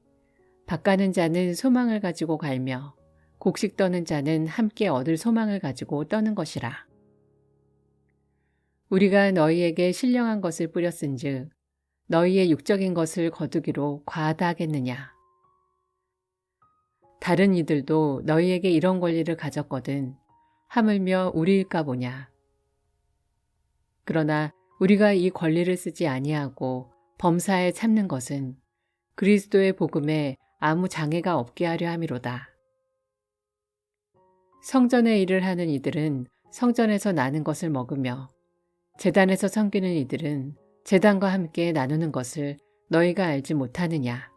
S1: 밭 가는 자는 소망을 가지고 갈며 곡식 떠는 자는 함께 얻을 소망을 가지고 떠는 것이라. 우리가 너희에게 신령한 것을 뿌렸은즉 너희의 육적인 것을 거두기로 과하다 하겠느냐. 다른 이들도 너희에게 이런 권리를 가졌거든 하물며 우리일까 보냐. 그러나 우리가 이 권리를 쓰지 아니하고 범사에 참는 것은 그리스도의 복음에 아무 장애가 없게 하려 함이로다. 성전의 일을 하는 이들은 성전에서 나는 것을 먹으며 제단에서 섬기는 이들은 제단과 함께 나누는 것을 너희가 알지 못하느냐.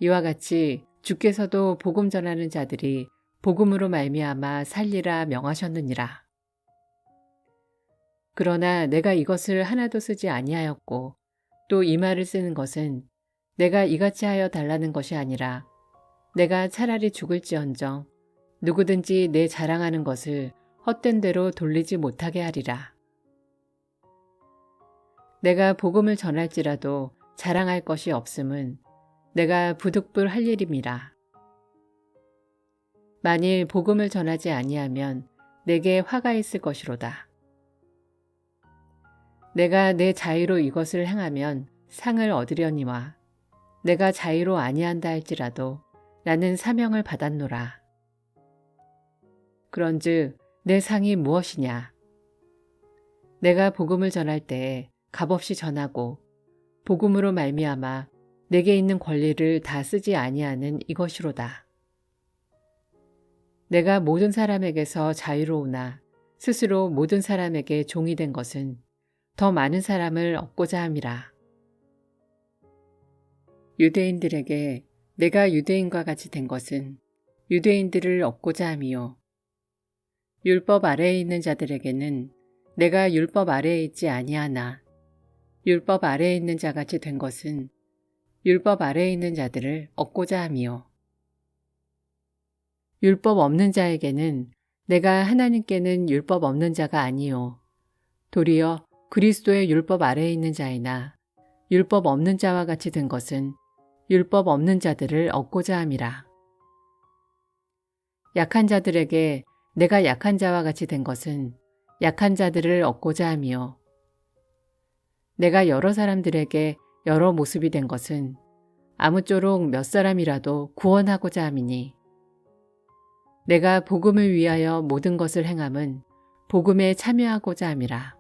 S1: 이와 같이 주께서도 복음 전하는 자들이 복음으로 말미암아 살리라 명하셨느니라. 그러나 내가 이것을 하나도 쓰지 아니하였고 또 이 말을 쓰는 것은 내가 이같이 하여 달라는 것이 아니라 내가 차라리 죽을지언정 누구든지 내 자랑하는 것을 헛된 대로 돌리지 못하게 하리라. 내가 복음을 전할지라도 자랑할 것이 없음은 내가 부득불 할 일임이라. 만일 복음을 전하지 아니하면 내게 화가 있을 것이로다. 내가 내 자유로 이것을 행하면 상을 얻으려니와 내가 자유로 아니한다 할지라도 나는 사명을 받았노라. 그런즉 내 상이 무엇이냐? 내가 복음을 전할 때에 값없이 전하고 복음으로 말미암아 내게 있는 권리를 다 쓰지 아니하는 이것이로다. 내가 모든 사람에게서 자유로우나 스스로 모든 사람에게 종이 된 것은 더 많은 사람을 얻고자 함이라. 유대인들에게 내가 유대인과 같이 된 것은 유대인들을 얻고자 함이요. 율법 아래에 있는 자들에게는 내가 율법 아래에 있지 아니하나 율법 아래에 있는 자같이 된 것은 율법 아래에 있는 자들을 얻고자 함이요. 율법 없는 자에게는 내가 하나님께는 율법 없는 자가 아니요. 도리어 그리스도의 율법 아래에 있는 자이나 율법 없는 자와 같이 된 것은 율법 없는 자들을 얻고자 함이라. 약한 자들에게 내가 약한 자와 같이 된 것은 약한 자들을 얻고자 함이요. 내가 여러 사람들에게 여러 모습이 된 것은 아무쪼록 몇 사람이라도 구원하고자 함이니 내가 복음을 위하여 모든 것을 행함은 복음에 참여하고자 함이라.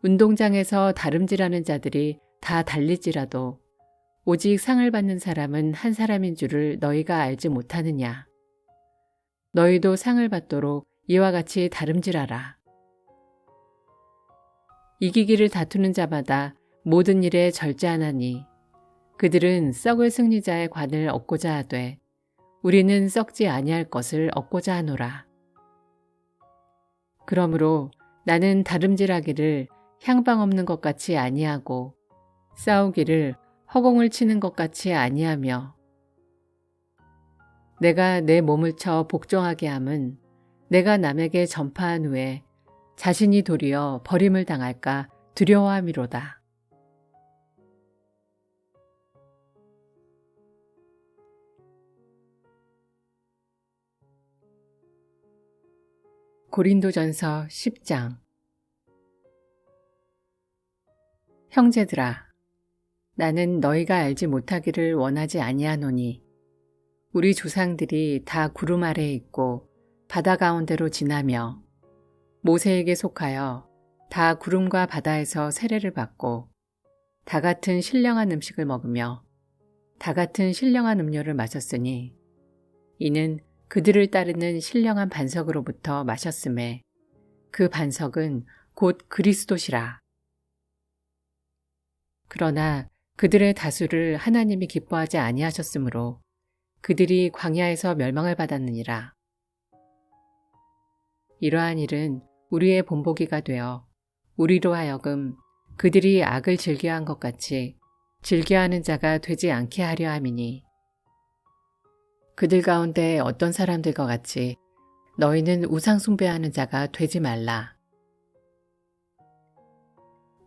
S1: 운동장에서 다름질하는 자들이 다 달릴지라도 오직 상을 받는 사람은 한 사람인 줄을 너희가 알지 못하느냐. 너희도 상을 받도록 이와 같이 다름질하라. 이기기를 다투는 자마다 모든 일에 절제하나니 그들은 썩을 승리자의 관을 얻고자 하되 우리는 썩지 아니할 것을 얻고자 하노라. 그러므로 나는 다름질하기를 향방 없는 것 같이 아니하고 싸우기를 허공을 치는 것 같이 아니하며 내가 내 몸을 쳐 복종하게 함은 내가 남에게 전파한 후에 자신이 도리어 버림을 당할까 두려워함이로다. 고린도전서 10장. 형제들아, 나는 너희가 알지 못하기를 원하지 아니하노니 우리 조상들이 다 구름 아래에 있고 바다 가운데로 지나며 모세에게 속하여 다 구름과 바다에서 세례를 받고 다 같은 신령한 음식을 먹으며 다 같은 신령한 음료를 마셨으니 이는 그들을 따르는 신령한 반석으로부터 마셨음에 그 반석은 곧 그리스도시라. 그러나 그들의 다수를 하나님이 기뻐하지 아니하셨으므로 그들이 광야에서 멸망을 받았느니라. 이러한 일은 우리의 본보기가 되어 우리로 하여금 그들이 악을 즐겨한 것 같이 즐겨하는 자가 되지 않게 하려 함이니 그들 가운데 어떤 사람들과 같이 너희는 우상 숭배하는 자가 되지 말라.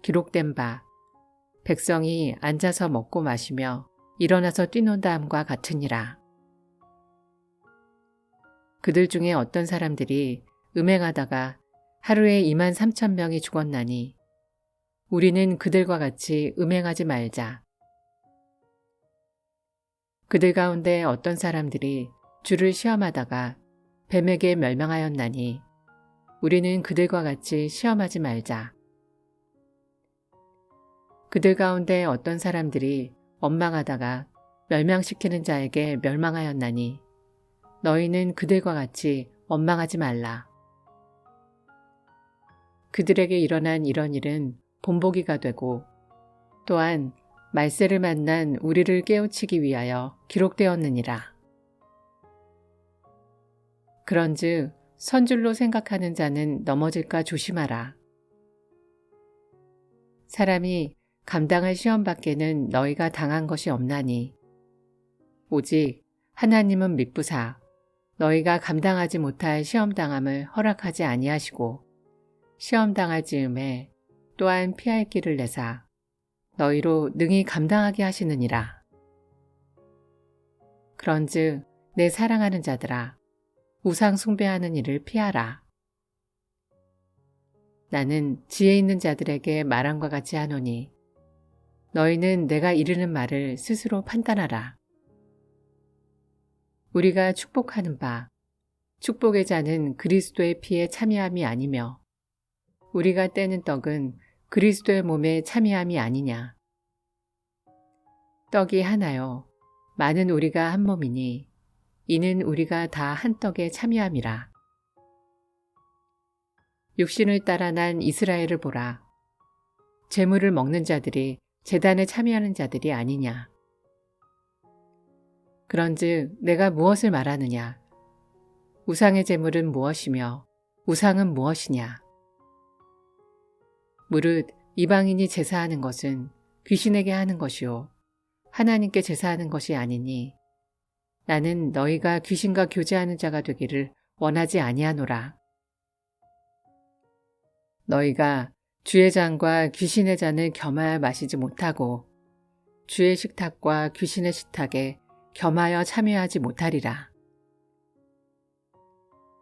S1: 기록된 바 백성이 앉아서 먹고 마시며 일어나서 뛰논다 함과 같으니라. 그들 중에 어떤 사람들이 음행하다가 하루에 23,000명이 죽었나니 우리는 그들과 같이 음행하지 말자. 그들 가운데 어떤 사람들이 주를 시험하다가 뱀에게 멸망하였나니 우리는 그들과 같이 시험하지 말자. 그들 가운데 어떤 사람들이 원망하다가 멸망시키는 자에게 멸망하였나니 너희는 그들과 같이 원망하지 말라. 그들에게 일어난 이런 일은 본보기가 되고 또한 말세를 만난 우리를 깨우치기 위하여 기록되었느니라. 그런즉 선줄로 생각하는 자는 넘어질까 조심하라. 사람이 감당할 시험 밖에는 너희가 당한 것이 없나니 오직 하나님은 미쁘사 너희가 감당하지 못할 시험당함을 허락하지 아니하시고 시험당할 즈음에 또한 피할 길을 내사 너희로 능히 감당하게 하시느니라. 그런즉 내 사랑하는 자들아 우상 숭배하는 일을 피하라. 나는 지혜 있는 자들에게 말함과 같이 하노니 너희는 내가 이르는 말을 스스로 판단하라. 우리가 축복하는 바 축복의 자는 그리스도의 피에 참여함이 아니며 우리가 떼는 떡은 그리스도의 몸에 참여함이 아니냐. 떡이 하나요. 많은 우리가 한 몸이니 이는 우리가 다 한 떡에 참여함이라. 육신을 따라 난 이스라엘을 보라. 제물을 먹는 자들이 제단에 참여하는 자들이 아니냐. 그런즉 내가 무엇을 말하느냐. 우상의 제물은 무엇이며 우상은 무엇이냐. 무릇 이방인이 제사하는 것은 귀신에게 하는 것이요 하나님께 제사하는 것이 아니니 나는 너희가 귀신과 교제하는 자가 되기를 원하지 아니하노라. 너희가 주의 잔과 귀신의 잔을 겸하여 마시지 못하고 주의 식탁과 귀신의 식탁에 겸하여 참여하지 못하리라.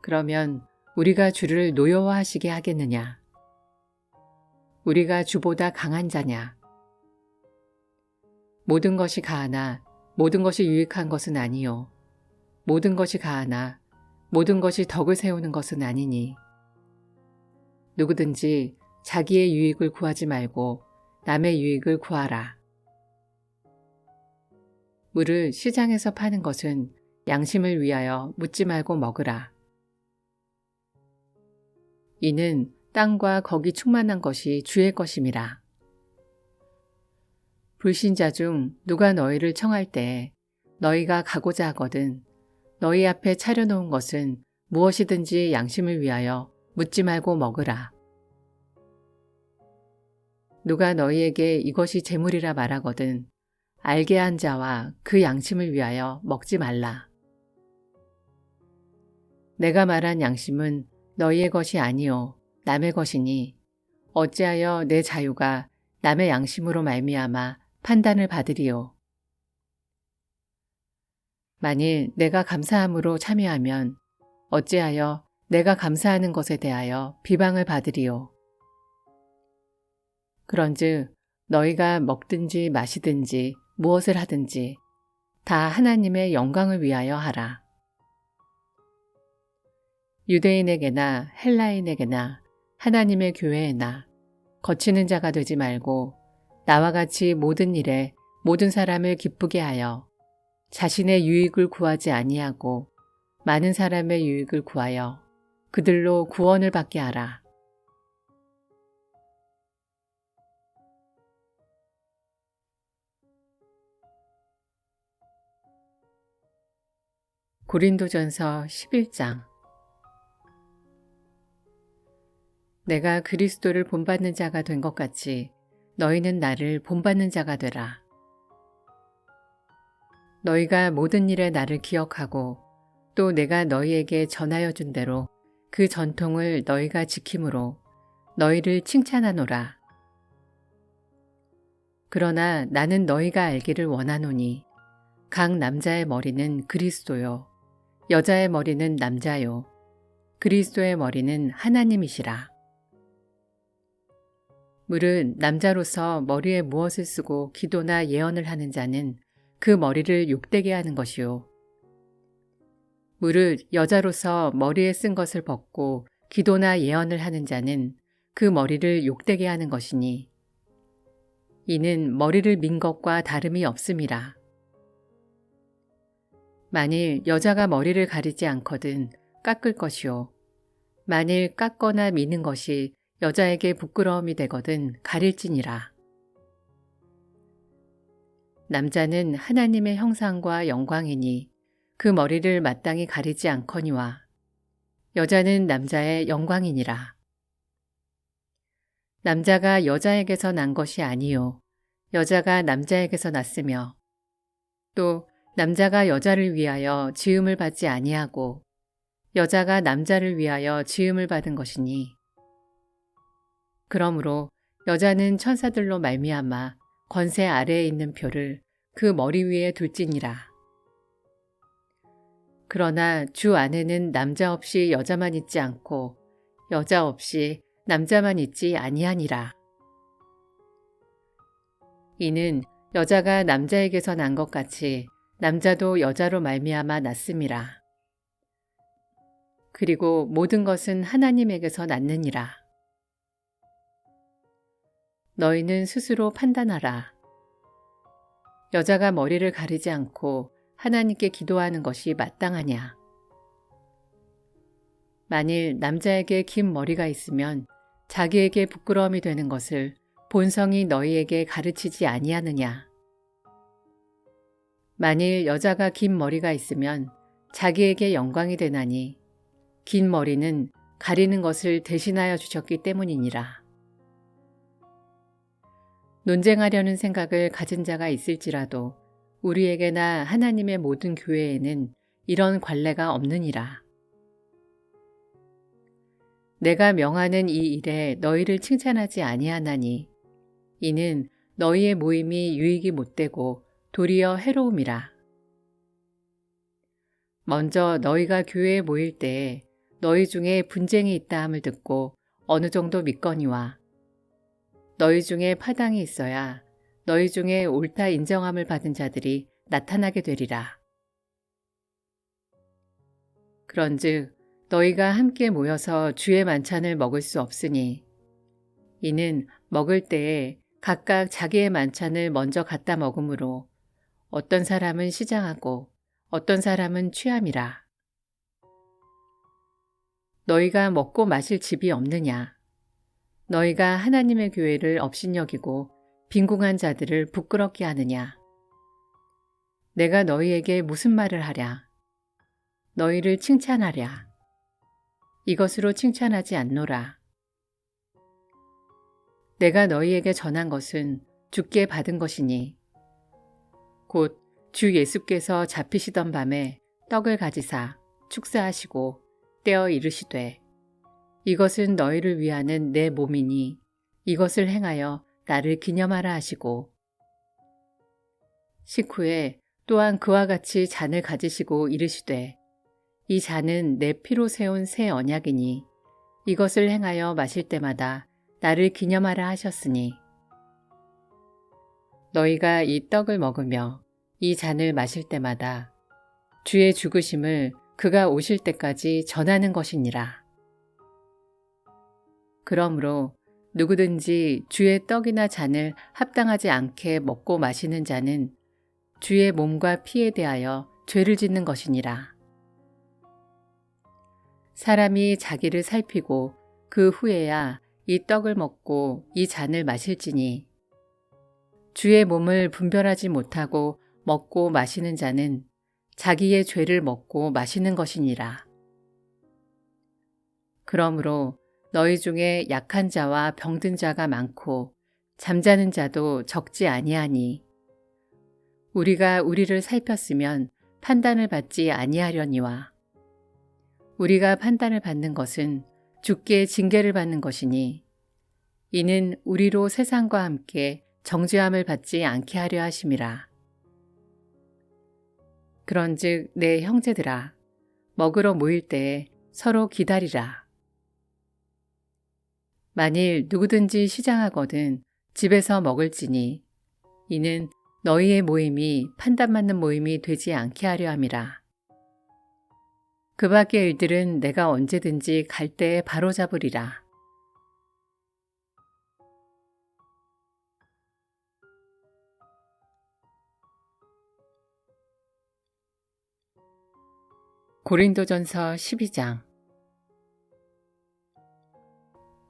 S1: 그러면 우리가 주를 노여워하시게 하겠느냐? 우리가 주보다 강한 자냐? 모든 것이 가하나 모든 것이 유익한 것은 아니요 모든 것이 가하나 모든 것이 덕을 세우는 것은 아니니 누구든지 자기의 유익을 구하지 말고 남의 유익을 구하라. 물을 시장에서 파는 것은 양심을 위하여 묻지 말고 먹으라. 이는 땅과 거기 충만한 것이 주의 것임이라. 불신자 중 누가 너희를 청할 때 너희가 가고자 하거든 너희 앞에 차려놓은 것은 무엇이든지 양심을 위하여 묻지 말고 먹으라. 누가 너희에게 이것이 재물이라 말하거든 알게 한 자와 그 양심을 위하여 먹지 말라. 내가 말한 양심은 너희의 것이 아니요 남의 것이니 어찌하여 내 자유가 남의 양심으로 말미암아 판단을 받으리요. 만일 내가 감사함으로 참여하면 어찌하여 내가 감사하는 것에 대하여 비방을 받으리요. 그런즉 너희가 먹든지 마시든지 무엇을 하든지 다 하나님의 영광을 위하여 하라. 유대인에게나 헬라인에게나 하나님의 교회에나 거치는 자가 되지 말고 나와 같이 모든 일에 모든 사람을 기쁘게 하여 자신의 유익을 구하지 아니하고 많은 사람의 유익을 구하여 그들로 구원을 받게 하라. 고린도전서 11장. 내가 그리스도를 본받는 자가 된 것 같이 너희는 나를 본받는 자가 되라. 너희가 모든 일에 나를 기억하고 또 내가 너희에게 전하여 준 대로 그 전통을 너희가 지킴으로 너희를 칭찬하노라. 그러나 나는 너희가 알기를 원하노니 각 남자의 머리는 그리스도요 여자의 머리는 남자요 그리스도의 머리는 하나님이시라. 무릇 남자로서 머리에 무엇을 쓰고 기도나 예언을 하는 자는 그 머리를 욕되게 하는 것이요. 무릇 여자로서 머리에 쓴 것을 벗고 기도나 예언을 하는 자는 그 머리를 욕되게 하는 것이니 이는 머리를 민 것과 다름이 없음이라. 만일 여자가 머리를 가리지 않거든 깎을 것이요. 만일 깎거나 미는 것이 여자에게 부끄러움이 되거든 가릴지니라. 남자는 하나님의 형상과 영광이니 그 머리를 마땅히 가리지 않거니와 여자는 남자의 영광이니라. 남자가 여자에게서 난 것이 아니요 여자가 남자에게서 났으며 또 남자가 여자를 위하여 지음을 받지 아니하고 여자가 남자를 위하여 지음을 받은 것이니 그러므로 여자는 천사들로 말미암아 권세 아래에 있는 표를 그 머리 위에 둘지니라. 그러나 주 안에는 남자 없이 여자만 있지 않고 여자 없이 남자만 있지 아니하니라. 이는 여자가 남자에게서 난 것 같이 남자도 여자로 말미암아 났음이라. 그리고 모든 것은 하나님에게서 났느니라. 너희는 스스로 판단하라. 여자가 머리를 가리지 않고 하나님께 기도하는 것이 마땅하냐? 만일 남자에게 긴 머리가 있으면 자기에게 부끄러움이 되는 것을 본성이 너희에게 가르치지 아니하느냐? 만일 여자가 긴 머리가 있으면 자기에게 영광이 되나니 긴 머리는 가리는 것을 대신하여 주셨기 때문이니라. 논쟁하려는 생각을 가진 자가 있을지라도 우리에게나 하나님의 모든 교회에는 이런 관례가 없느니라. 내가 명하는 이 일에 너희를 칭찬하지 아니하나니 이는 너희의 모임이 유익이 못되고 도리어 해로움이라. 먼저 너희가 교회에 모일 때에 너희 중에 분쟁이 있다 함을 듣고 어느 정도 믿거니와 너희 중에 파당이 있어야 너희 중에 옳다 인정함을 받은 자들이 나타나게 되리라. 그런즉 너희가 함께 모여서 주의 만찬을 먹을 수 없으니 이는 먹을 때에 각각 자기의 만찬을 먼저 갖다 먹으므로 어떤 사람은 시장하고 어떤 사람은 취함이라. 너희가 먹고 마실 집이 없느냐? 너희가 하나님의 교회를 업신여기고 빈궁한 자들을 부끄럽게 하느냐? 내가 너희에게 무슨 말을 하랴? 너희를 칭찬하랴? 이것으로 칭찬하지 않노라. 내가 너희에게 전한 것은 주께 받은 것이니 곧 주 예수께서 잡히시던 밤에 떡을 가지사 축사하시고 떼어 이르시되 이것은 너희를 위하는 내 몸이니 이것을 행하여 나를 기념하라 하시고 식후에 또한 그와 같이 잔을 가지시고 이르시되 이 잔은 내 피로 세운 새 언약이니 이것을 행하여 마실 때마다 나를 기념하라 하셨으니 너희가 이 떡을 먹으며 이 잔을 마실 때마다 주의 죽으심을 그가 오실 때까지 전하는 것이니라. 그러므로 누구든지 주의 떡이나 잔을 합당하지 않게 먹고 마시는 자는 주의 몸과 피에 대하여 죄를 짓는 것이니라. 사람이 자기를 살피고 그 후에야 이 떡을 먹고 이 잔을 마실지니 주의 몸을 분별하지 못하고 먹고 마시는 자는 자기의 죄를 먹고 마시는 것이니라. 그러므로 너희 중에 약한 자와 병든 자가 많고 잠자는 자도 적지 아니하니 우리가 우리를 살폈으면 판단을 받지 아니하려니와 우리가 판단을 받는 것은 주께 징계를 받는 것이니 이는 우리로 세상과 함께 정죄함을 받지 않게 하려 하심이라. 그런즉 내 형제들아 먹으러 모일 때에 서로 기다리라. 만일 누구든지 시장하거든 집에서 먹을지니 이는 너희의 모임이 판단받는 모임이 되지 않게 하려 함이라. 그 밖의 일들은 내가 언제든지 갈 때에 바로잡으리라. 고린도전서 12장.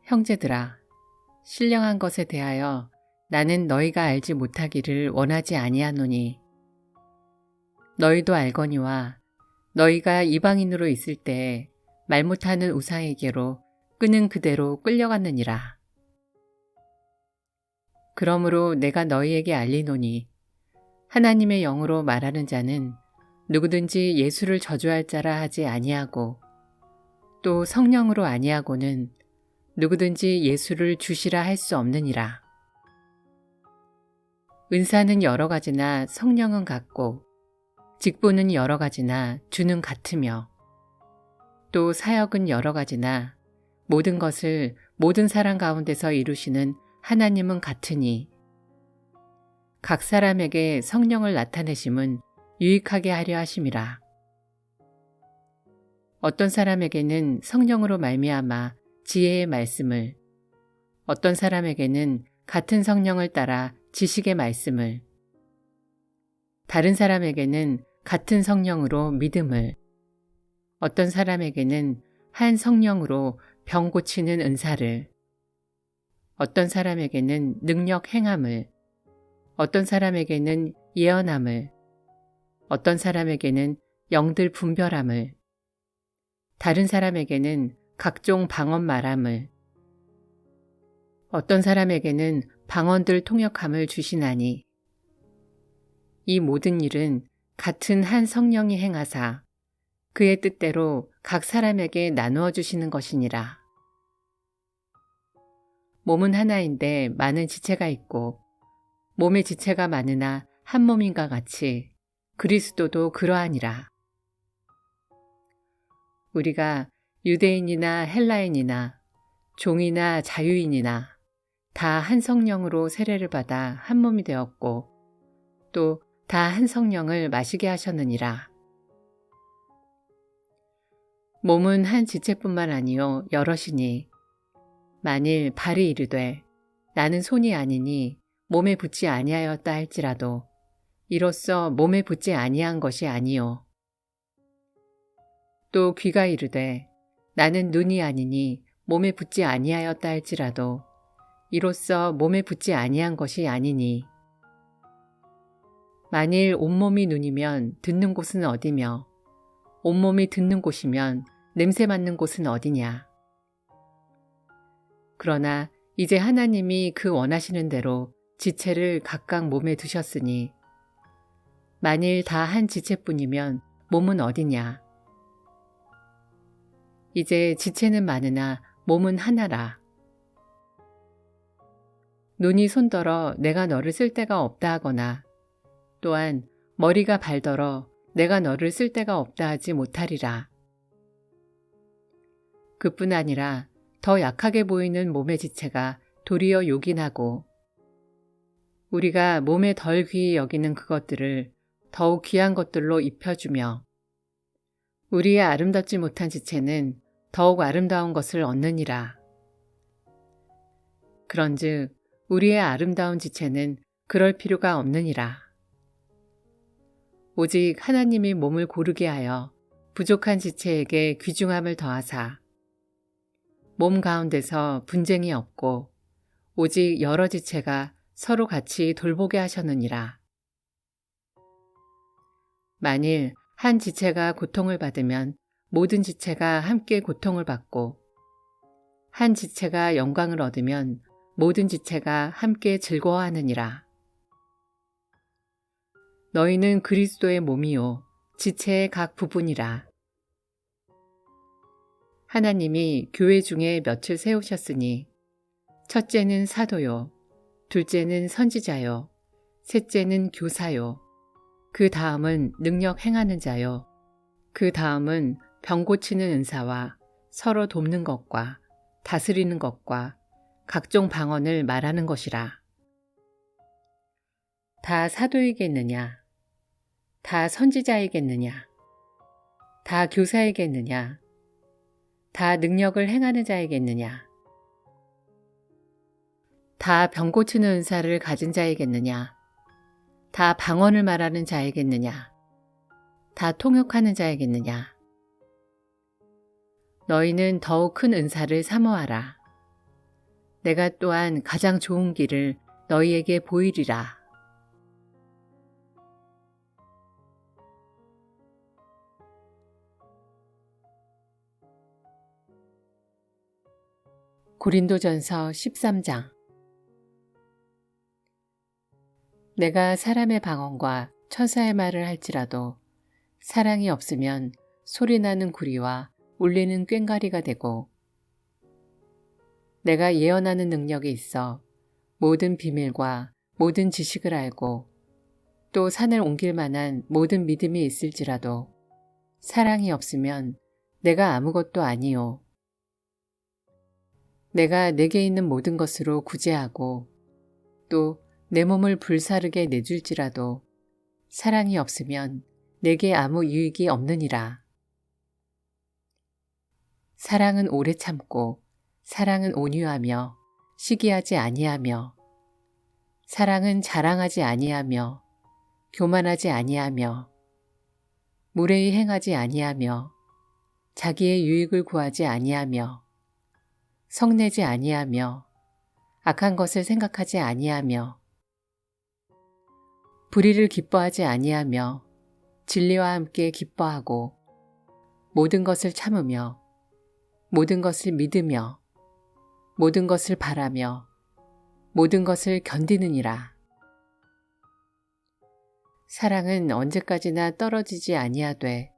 S1: 형제들아, 신령한 것에 대하여 나는 너희가 알지 못하기를 원하지 아니하노니 너희도 알거니와 너희가 이방인으로 있을 때 말 못하는 우상에게로 끄는 그대로 끌려갔느니라. 그러므로 내가 너희에게 알리노니 하나님의 영으로 말하는 자는 누구든지 예수를 저주할 자라 하지 아니하고 또 성령으로 아니하고는 누구든지 예수를 주시라 할 수 없느니라. 은사는 여러 가지나 성령은 같고 직분은 여러 가지나 주는 같으며 또 사역은 여러 가지나 모든 것을 모든 사람 가운데서 이루시는 하나님은 같으니 각 사람에게 성령을 나타내심은 유익하게 하려 하심이라. 어떤 사람에게는 성령으로 말미암아 지혜의 말씀을, 어떤 사람에게는 같은 성령을 따라 지식의 말씀을, 다른 사람에게는 같은 성령으로 믿음을, 어떤 사람에게는 한 성령으로 병 고치는 은사를, 어떤 사람에게는 능력 행함을, 어떤 사람에게는 예언함을, 어떤 사람에게는 영들 분별함을, 다른 사람에게는 각종 방언 말함을, 어떤 사람에게는 방언들 통역함을 주시나니, 이 모든 일은 같은 한 성령이 행하사 그의 뜻대로 각 사람에게 나누어 주시는 것이니라. 몸은 하나인데 많은 지체가 있고 몸의 지체가 많으나 한 몸인가 같이 그리스도도 그러하니라. 우리가 유대인이나 헬라인이나 종이나 자유인이나 다 한 성령으로 세례를 받아 한 몸이 되었고 또 다 한 성령을 마시게 하셨느니라. 몸은 한 지체뿐만 아니요 여럿이니 만일 발이 이르되 나는 손이 아니니 몸에 붙지 아니하였다 할지라도 이로써 몸에 붙지 아니한 것이 아니요. 또 귀가 이르되 나는 눈이 아니니 몸에 붙지 아니하였다 할지라도 이로써 몸에 붙지 아니한 것이 아니니 만일 온몸이 눈이면 듣는 곳은 어디며 온몸이 듣는 곳이면 냄새 맡는 곳은 어디냐. 그러나 이제 하나님이 그 원하시는 대로 지체를 각각 몸에 두셨으니 만일 다 한 지체뿐이면 몸은 어디냐. 이제 지체는 많으나 몸은 하나라. 눈이 손더러 내가 너를 쓸 데가 없다 하거나 또한 머리가 발더러 내가 너를 쓸 데가 없다 하지 못하리라. 그뿐 아니라 더 약하게 보이는 몸의 지체가 도리어 요긴하고 우리가 몸에 덜 귀히 여기는 그것들을 더욱 귀한 것들로 입혀주며 우리의 아름답지 못한 지체는 더욱 아름다운 것을 얻느니라. 그런즉 우리의 아름다운 지체는 그럴 필요가 없느니라. 오직 하나님이 몸을 고르게 하여 부족한 지체에게 귀중함을 더하사 몸 가운데서 분쟁이 없고 오직 여러 지체가 서로 같이 돌보게 하셨느니라. 만일 한 지체가 고통을 받으면 모든 지체가 함께 고통을 받고 한 지체가 영광을 얻으면 모든 지체가 함께 즐거워하느니라. 너희는 그리스도의 몸이요 지체의 각 부분이라. 하나님이 교회 중에 몇을 세우셨으니 첫째는 사도요 둘째는 선지자요 셋째는 교사요 그 다음은 능력 행하는 자요 그 다음은 병 고치는 은사와 서로 돕는 것과 다스리는 것과 각종 방언을 말하는 것이라. 다 사도이겠느냐? 다 선지자이겠느냐? 다 교사이겠느냐? 다 능력을 행하는 자이겠느냐? 다 병 고치는 은사를 가진 자이겠느냐? 다 방언을 말하는 자이겠느냐? 다 통역하는 자이겠느냐? 너희는 더욱 큰 은사를 사모하라. 내가 또한 가장 좋은 길을 너희에게 보이리라. 고린도전서 13장. 내가 사람의 방언과 천사의 말을 할지라도 사랑이 없으면 소리나는 구리와 울리는 꽹과리가 되고 내가 예언하는 능력이 있어 모든 비밀과 모든 지식을 알고 또 산을 옮길 만한 모든 믿음이 있을지라도 사랑이 없으면 내가 아무것도 아니요. 내가 내게 있는 모든 것으로 구제하고 또 내 몸을 불사르게 내줄지라도 사랑이 없으면 내게 아무 유익이 없느니라. 사랑은 오래 참고 사랑은 온유하며 시기하지 아니하며 사랑은 자랑하지 아니하며 교만하지 아니하며 무례히 행하지 아니하며 자기의 유익을 구하지 아니하며 성내지 아니하며 악한 것을 생각하지 아니하며 불의를 기뻐하지 아니하며 진리와 함께 기뻐하고 모든 것을 참으며 모든 것을 믿으며 모든 것을 바라며 모든 것을 견디느니라. 사랑은 언제까지나 떨어지지 아니하되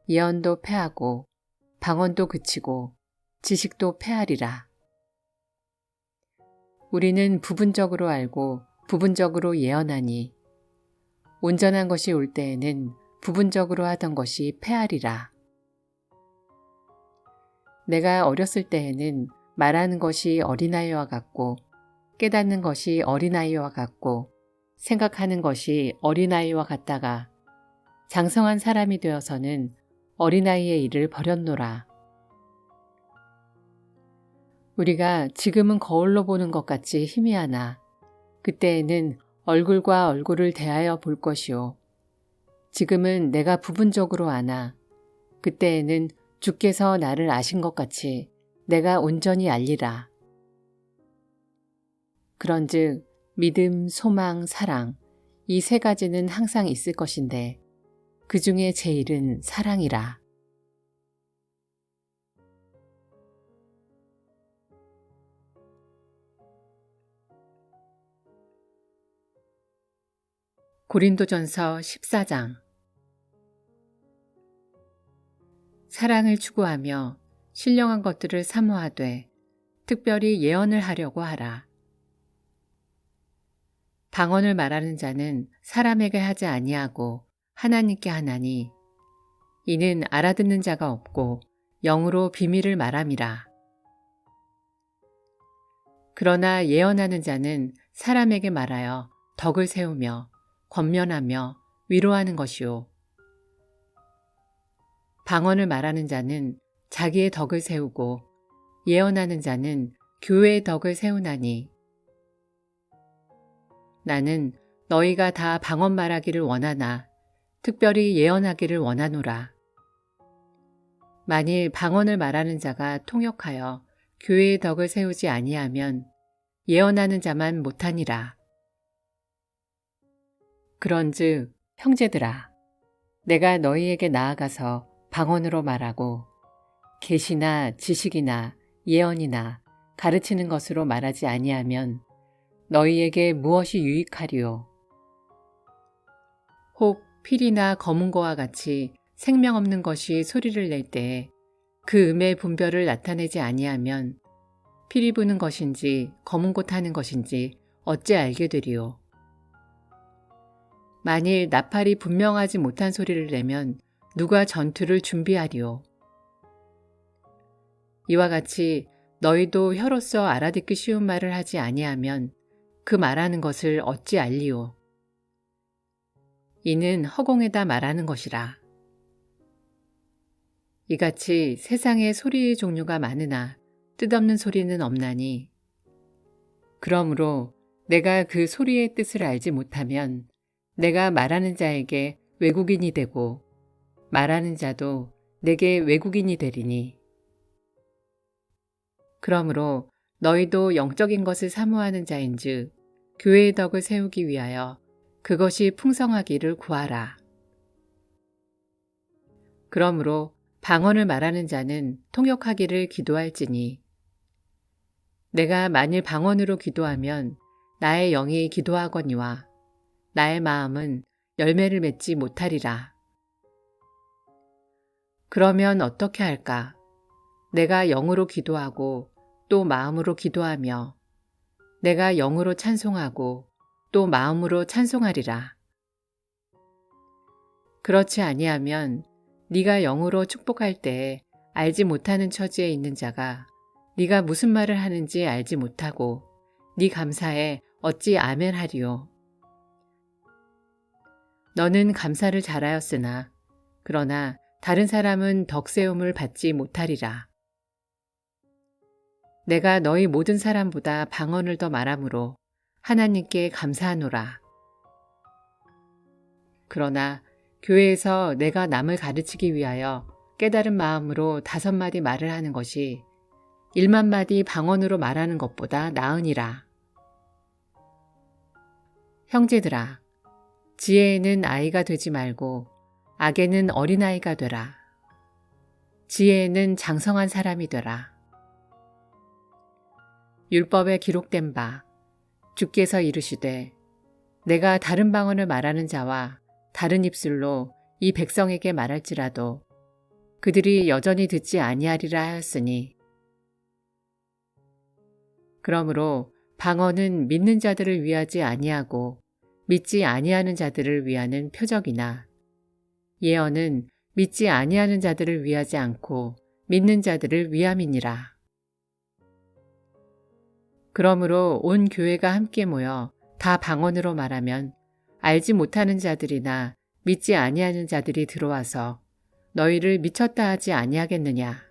S1: 예언도 패하고 방언도 그치고 지식도 패하리라. 우리는 부분적으로 알고 부분적으로 예언하니 온전한 것이 올 때에는 부분적으로 하던 것이 패하리라. 내가 어렸을 때에는 말하는 것이 어린아이와 같고 깨닫는 것이 어린아이와 같고 생각하는 것이 어린아이와 같다가 장성한 사람이 되어서는 어린아이의 일을 버렸노라. 우리가 지금은 거울로 보는 것 같이 희미하나 그때에는 얼굴과 얼굴을 대하여 볼 것이요. 지금은 내가 부분적으로 아나 그때에는 주께서 나를 아신 것 같이 내가 온전히 알리라. 그런즉 믿음, 소망, 사랑 이 세 가지는 항상 있을 것인데 그 중에 제일은 사랑이라. 고린도전서 14장. 사랑을 추구하며 신령한 것들을 사모하되 특별히 예언을 하려고 하라. 방언을 말하는 자는 사람에게 하지 아니하고 하나님께 하나니 이는 알아듣는 자가 없고 영으로 비밀을 말함이라. 그러나 예언하는 자는 사람에게 말하여 덕을 세우며 권면하며 위로하는 것이요. 방언을 말하는 자는 자기의 덕을 세우고 예언하는 자는 교회의 덕을 세우나니 나는 너희가 다 방언 말하기를 원하나 특별히 예언하기를 원하노라. 만일 방언을 말하는 자가 통역하여 교회의 덕을 세우지 아니하면 예언하는 자만 못하니라. 그런즉 형제들아 내가 너희에게 나아가서 방언으로 말하고 계시나 지식이나 예언이나 가르치는 것으로 말하지 아니하면 너희에게 무엇이 유익하리요? 혹 필이나 검은고와 같이 생명 없는 것이 소리를 낼 때에 그 음의 분별을 나타내지 아니하면 피리 부는 것인지 검은고 타는 것인지 어찌 알게 되리요? 만일 나팔이 분명하지 못한 소리를 내면 누가 전투를 준비하리요? 이와 같이 너희도 혀로서 알아듣기 쉬운 말을 하지 아니하면 그 말하는 것을 어찌 알리요? 이는 허공에다 말하는 것이라. 이같이 세상에 소리의 종류가 많으나 뜻없는 소리는 없나니 그러므로 내가 그 소리의 뜻을 알지 못하면 내가 말하는 자에게 외국인이 되고 말하는 자도 내게 외국인이 되리니 그러므로 너희도 영적인 것을 사모하는 자인즉 교회의 덕을 세우기 위하여 그것이 풍성하기를 구하라. 그러므로 방언을 말하는 자는 통역하기를 기도할지니 내가 만일 방언으로 기도하면 나의 영이 기도하거니와 나의 마음은 열매를 맺지 못하리라. 그러면 어떻게 할까? 내가 영으로 기도하고 또 마음으로 기도하며 내가 영으로 찬송하고 또 마음으로 찬송하리라. 그렇지 아니하면 네가 영으로 축복할 때에 알지 못하는 처지에 있는 자가 네가 무슨 말을 하는지 알지 못하고 네 감사에 어찌 아멘 하리요? 너는 감사를 잘하였으나 그러나 다른 사람은 덕세움을 받지 못하리라. 내가 너희 모든 사람보다 방언을 더 말하므로 하나님께 감사하노라. 그러나 교회에서 내가 남을 가르치기 위하여 깨달은 마음으로 5마디 말을 하는 것이 1만 마디 방언으로 말하는 것보다 나으니라. 형제들아, 지혜에는 아이가 되지 말고 악에는 어린아이가 되라. 지혜에는 장성한 사람이 되라. 율법에 기록된 바 주께서 이르시되 내가 다른 방언을 말하는 자와 다른 입술로 이 백성에게 말할지라도 그들이 여전히 듣지 아니하리라 하였으니 그러므로 방언은 믿는 자들을 위하지 아니하고 믿지 아니하는 자들을 위하는 표적이나 예언은 믿지 아니하는 자들을 위하지 않고 믿는 자들을 위함이니라. 그러므로 온 교회가 함께 모여 다 방언으로 말하면 알지 못하는 자들이나 믿지 아니하는 자들이 들어와서 너희를 미쳤다 하지 아니하겠느냐.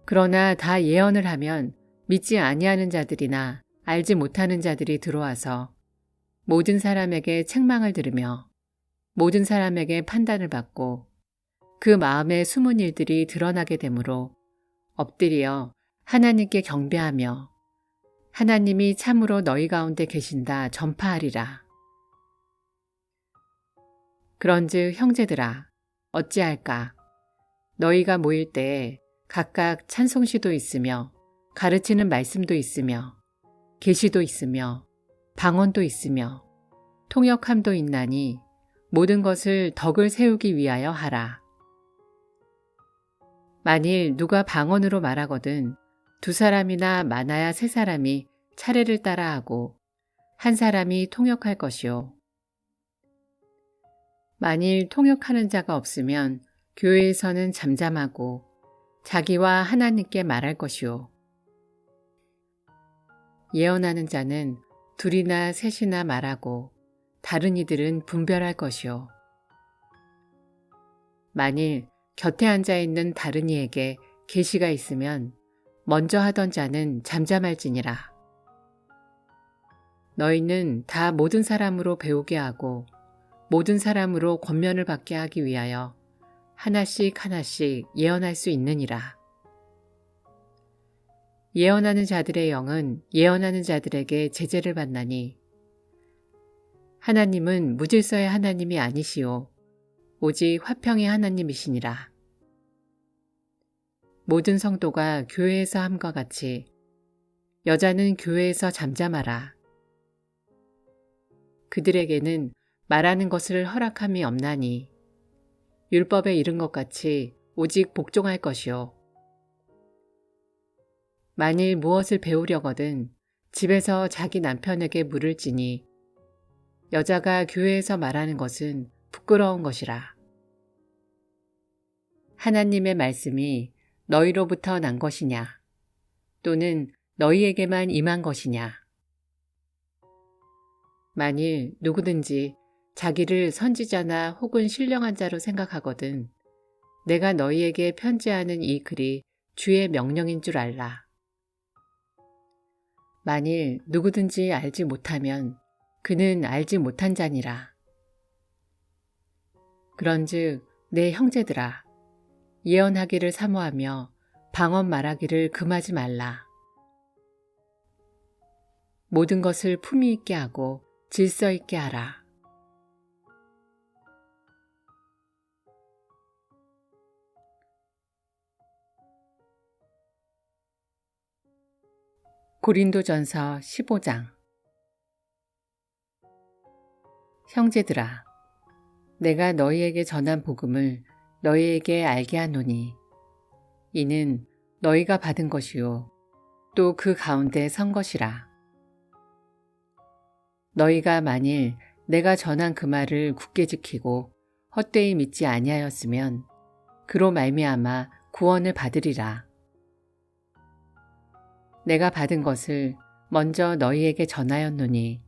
S1: 그러나 다 예언을 하면 믿지 아니하는 자들이나 알지 못하는 자들이 들어와서 모든 사람에게 책망을 들으며 모든 사람에게 판단을 받고 그 마음의 숨은 일들이 드러나게 되므로 엎드려 하나님께 경배하며 하나님이 참으로 너희 가운데 계신다 전파하리라. 그런즉 형제들아 어찌할까? 너희가 모일 때에 각각 찬송시도 있으며 가르치는 말씀도 있으며 계시도 있으며 방언도 있으며 통역함도 있나니 모든 것을 덕을 세우기 위하여 하라. 만일 누가 방언으로 말하거든 2사람이나 많아야 3사람이 차례를 따라하고 1사람이 통역할 것이요. 만일 통역하는 자가 없으면 교회에서는 잠잠하고 자기와 하나님께 말할 것이요. 예언하는 자는 2이나 3이나 말하고 다른 이들은 분별할 것이요. 만일 곁에 앉아있는 다른 이에게 계시가 있으면 먼저 하던 자는 잠잠할지니라. 너희는 다 모든 사람으로 배우게 하고 모든 사람으로 권면을 받게 하기 위하여 하나씩 하나씩 예언할 수 있느니라. 예언하는 자들의 영은 예언하는 자들에게 제재를 받나니 하나님은 무질서의 하나님이 아니시오 오직 화평의 하나님이시니라. 모든 성도가 교회에서 함과 같이 여자는 교회에서 잠잠하라. 그들에게는 말하는 것을 허락함이 없나니 율법에 이른 것 같이 오직 복종할 것이요. 만일 무엇을 배우려거든 집에서 자기 남편에게 물을지니 여자가 교회에서 말하는 것은 부끄러운 것이라. 하나님의 말씀이 너희로부터 난 것이냐 또는 너희에게만 임한 것이냐. 만일 누구든지 자기를 선지자나 혹은 신령한 자로 생각하거든 내가 너희에게 편지하는 이 글이 주의 명령인 줄 알라. 만일 누구든지 알지 못하면 그는 알지 못한 자니라. 그런즉 내 형제들아 예언하기를 사모하며 방언 말하기를 금하지 말라. 모든 것을 품위 있게 하고 질서 있게 하라. 고린도전서 15장. 형제들아, 내가 너희에게 전한 복음을 너희에게 알게 하노니 이는 너희가 받은 것이요 또 그 가운데 선 것이라. 너희가 만일 내가 전한 그 말을 굳게 지키고 헛되이 믿지 아니하였으면 그로 말미암아 구원을 받으리라. 내가 받은 것을 먼저 너희에게 전하였노니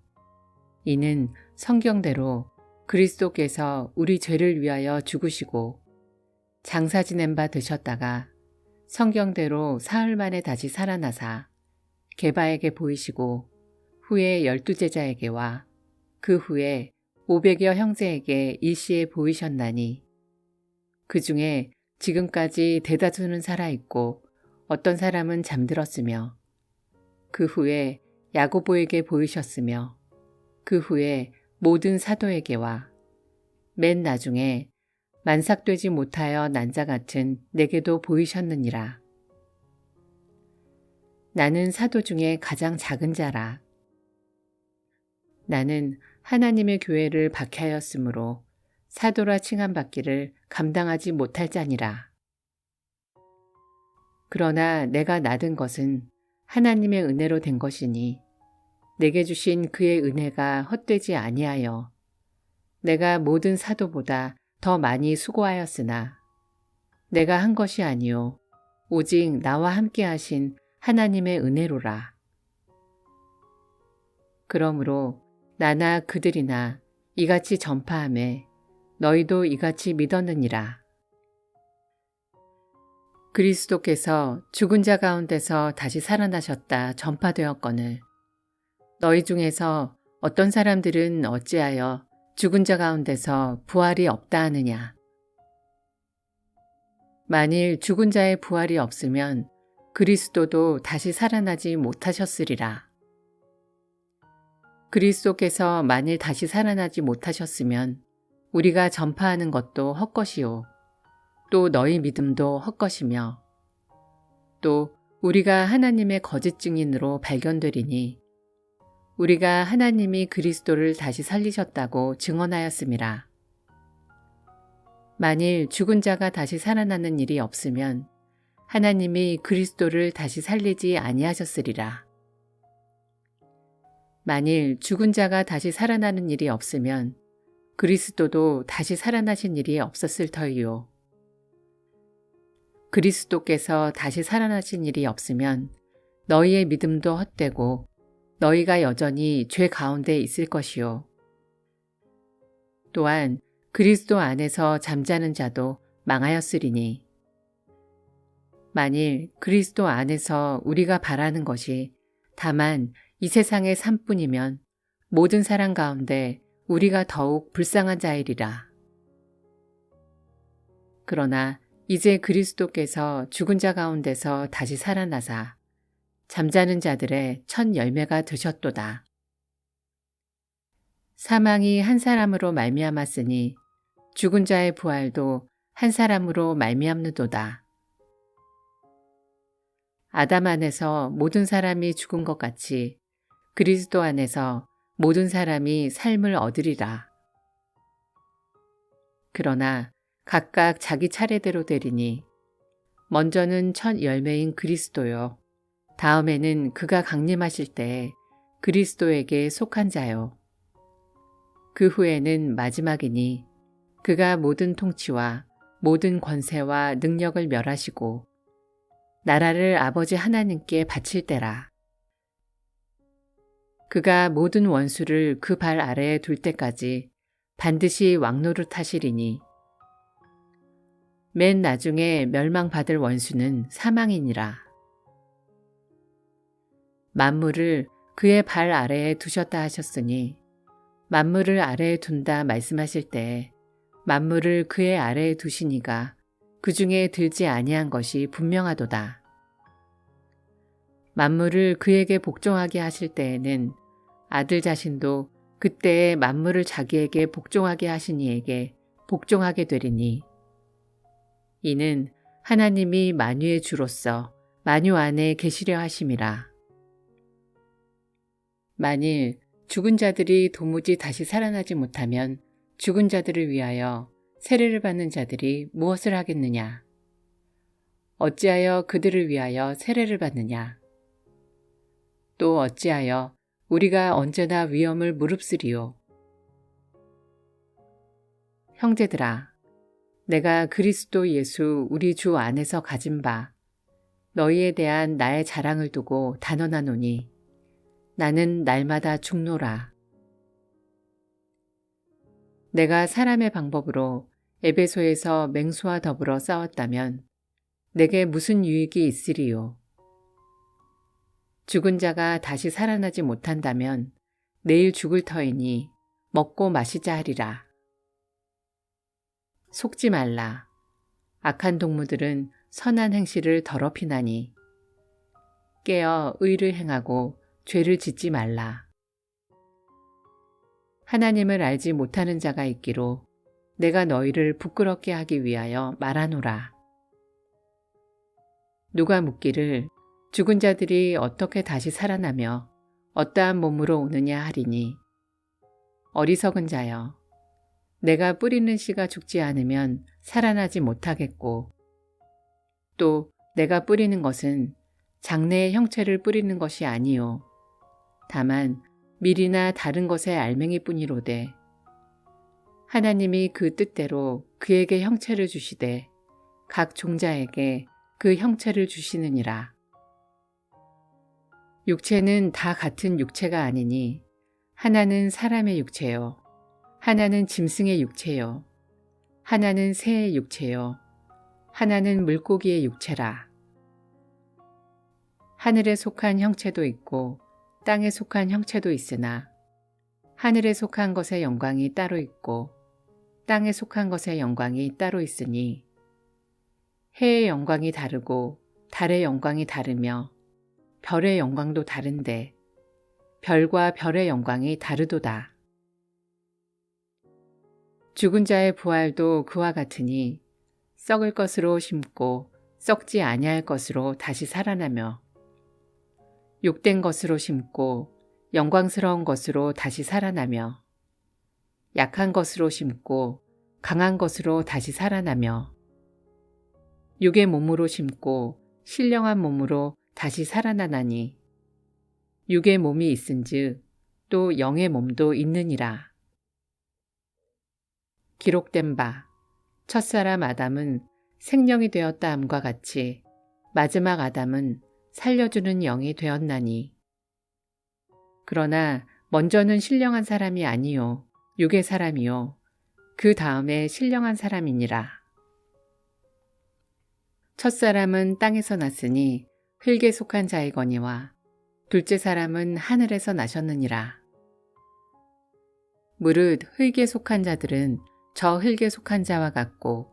S1: 이는 성경대로 그리스도께서 우리 죄를 위하여 죽으시고 장사 지낸 바 되셨다가 성경대로 사흘 만에 다시 살아나사 게바에게 보이시고 후에 12제자에게와 그 후에 500여 형제에게 일시에 보이셨나니 그 중에 지금까지 대다수는 살아있고 어떤 사람은 잠들었으며 그 후에 야고보에게 보이셨으며 그 후에 모든 사도에게와 맨 나중에 만삭되지 못하여 난 자 같은 내게도 보이셨느니라. 나는 사도 중에 가장 작은 자라. 나는 하나님의 교회를 박해하였으므로 사도라 칭함받기를 감당하지 못할 자니라. 그러나 내가 낳은 것은 하나님의 은혜로 된 것이니 내게 주신 그의 은혜가 헛되지 아니하여 내가 모든 사도보다 더 많이 수고하였으나 내가 한 것이 아니요 오직 나와 함께 하신 하나님의 은혜로라. 그러므로 나나 그들이나 이같이 전파하매 너희도 이같이 믿었느니라. 그리스도께서 죽은 자 가운데서 다시 살아나셨다 전파되었거늘 너희 중에서 어떤 사람들은 어찌하여 죽은 자 가운데서 부활이 없다 하느냐. 만일 죽은 자의 부활이 없으면 그리스도도 다시 살아나지 못하셨으리라. 그리스도께서 만일 다시 살아나지 못하셨으면 우리가 전파하는 것도 헛것이요 또 너희 믿음도 헛것이며 또 우리가 하나님의 거짓 증인으로 발견되리니 우리가 하나님이 그리스도를 다시 살리셨다고 증언하였음이라. 만일 죽은 자가 다시 살아나는 일이 없으면 하나님이 그리스도를 다시 살리지 아니하셨으리라. 만일 죽은 자가 다시 살아나는 일이 없으면 그리스도도 다시 살아나신 일이 없었을 터이요. 그리스도께서 다시 살아나신 일이 없으면 너희의 믿음도 헛되고 너희가 여전히 죄 가운데 있을 것이요. 또한 그리스도 안에서 잠자는 자도 망하였으리니 만일 그리스도 안에서 우리가 바라는 것이 다만 이 세상의 삶뿐이면 모든 사람 가운데 우리가 더욱 불쌍한 자이리라. 그러나 이제 그리스도께서 죽은 자 가운데서 다시 살아나사 잠자는 자들의 첫 열매가 되셨도다. 사망이 한 사람으로 말미암았으니 죽은 자의 부활도 한 사람으로 말미암느도다. 아담 안에서 모든 사람이 죽은 것 같이 그리스도 안에서 모든 사람이 삶을 얻으리라. 그러나 각각 자기 차례대로 되리니 먼저는 첫 열매인 그리스도요 다음에는 그가 강림하실 때 그리스도에게 속한 자요 그 후에는 마지막이니 그가 모든 통치와 모든 권세와 능력을 멸하시고 나라를 아버지 하나님께 바칠 때라. 그가 모든 원수를 그 발 아래에 둘 때까지 반드시 왕노릇 하시리니 맨 나중에 멸망받을 원수는 사망이니라. 만물을 그의 발 아래에 두셨다 하셨으니 만물을 아래에 둔다 말씀하실 때 만물을 그의 아래에 두시니가 그 중에 들지 아니한 것이 분명하도다. 만물을 그에게 복종하게 하실 때에는 아들 자신도 그때에 만물을 자기에게 복종하게 하신 이에게 복종하게 되리니 이는 하나님이 만유의 주로서 만유 안에 계시려 하심이라. 만일 죽은 자들이 도무지 다시 살아나지 못하면 죽은 자들을 위하여 세례를 받는 자들이 무엇을 하겠느냐? 어찌하여 그들을 위하여 세례를 받느냐? 또 어찌하여 우리가 언제나 위험을 무릅쓰리요? 형제들아, 내가 그리스도 예수 우리 주 안에서 가진 바 너희에 대한 나의 자랑을 두고 단언하노니 나는 날마다 죽노라. 내가 사람의 방법으로 에베소에서 맹수와 더불어 싸웠다면 내게 무슨 유익이 있으리요? 죽은 자가 다시 살아나지 못한다면 내일 죽을 터이니 먹고 마시자 하리라. 속지 말라. 악한 동무들은 선한 행실을 더럽히나니 깨어 의를 행하고 죄를 짓지 말라. 하나님을 알지 못하는 자가 있기로 내가 너희를 부끄럽게 하기 위하여 말하노라. 누가 묻기를 죽은 자들이 어떻게 다시 살아나며 어떠한 몸으로 오느냐 하리니 어리석은 자여, 내가 뿌리는 씨가 죽지 않으면 살아나지 못하겠고 또 내가 뿌리는 것은 장래의 형체를 뿌리는 것이 아니요 다만 밀이나 다른 것의 알맹이뿐이로되 하나님이 그 뜻대로 그에게 형체를 주시되 각 종자에게 그 형체를 주시느니라. 육체는 다 같은 육체가 아니니 하나는 사람의 육체요, 하나는 짐승의 육체요, 하나는 새의 육체요, 하나는 물고기의 육체라. 하늘에 속한 형체도 있고 땅에 속한 형체도 있으나 하늘에 속한 것의 영광이 따로 있고 땅에 속한 것의 영광이 따로 있으니 해의 영광이 다르고 달의 영광이 다르며 별의 영광도 다른데 별과 별의 영광이 다르도다. 죽은 자의 부활도 그와 같으니 썩을 것으로 심고 썩지 아니할 것으로 다시 살아나며 욕된 것으로 심고 영광스러운 것으로 다시 살아나며 약한 것으로 심고 강한 것으로 다시 살아나며 육의 몸으로 심고 신령한 몸으로 다시 살아나나니 육의 몸이 있은즉 또 영의 몸도 있느니라. 기록된 바 첫사람 아담은 생명이 되었다 함과 같이 마지막 아담은 살려주는 영이 되었나니 그러나 먼저는 신령한 사람이 아니요 육의 사람이요 그 다음에 신령한 사람이니라. 첫사람은 땅에서 났으니 흙에 속한 자이거니와 둘째 사람은 하늘에서 나셨느니라. 무릇 흙에 속한 자들은 저 흙에 속한 자와 같고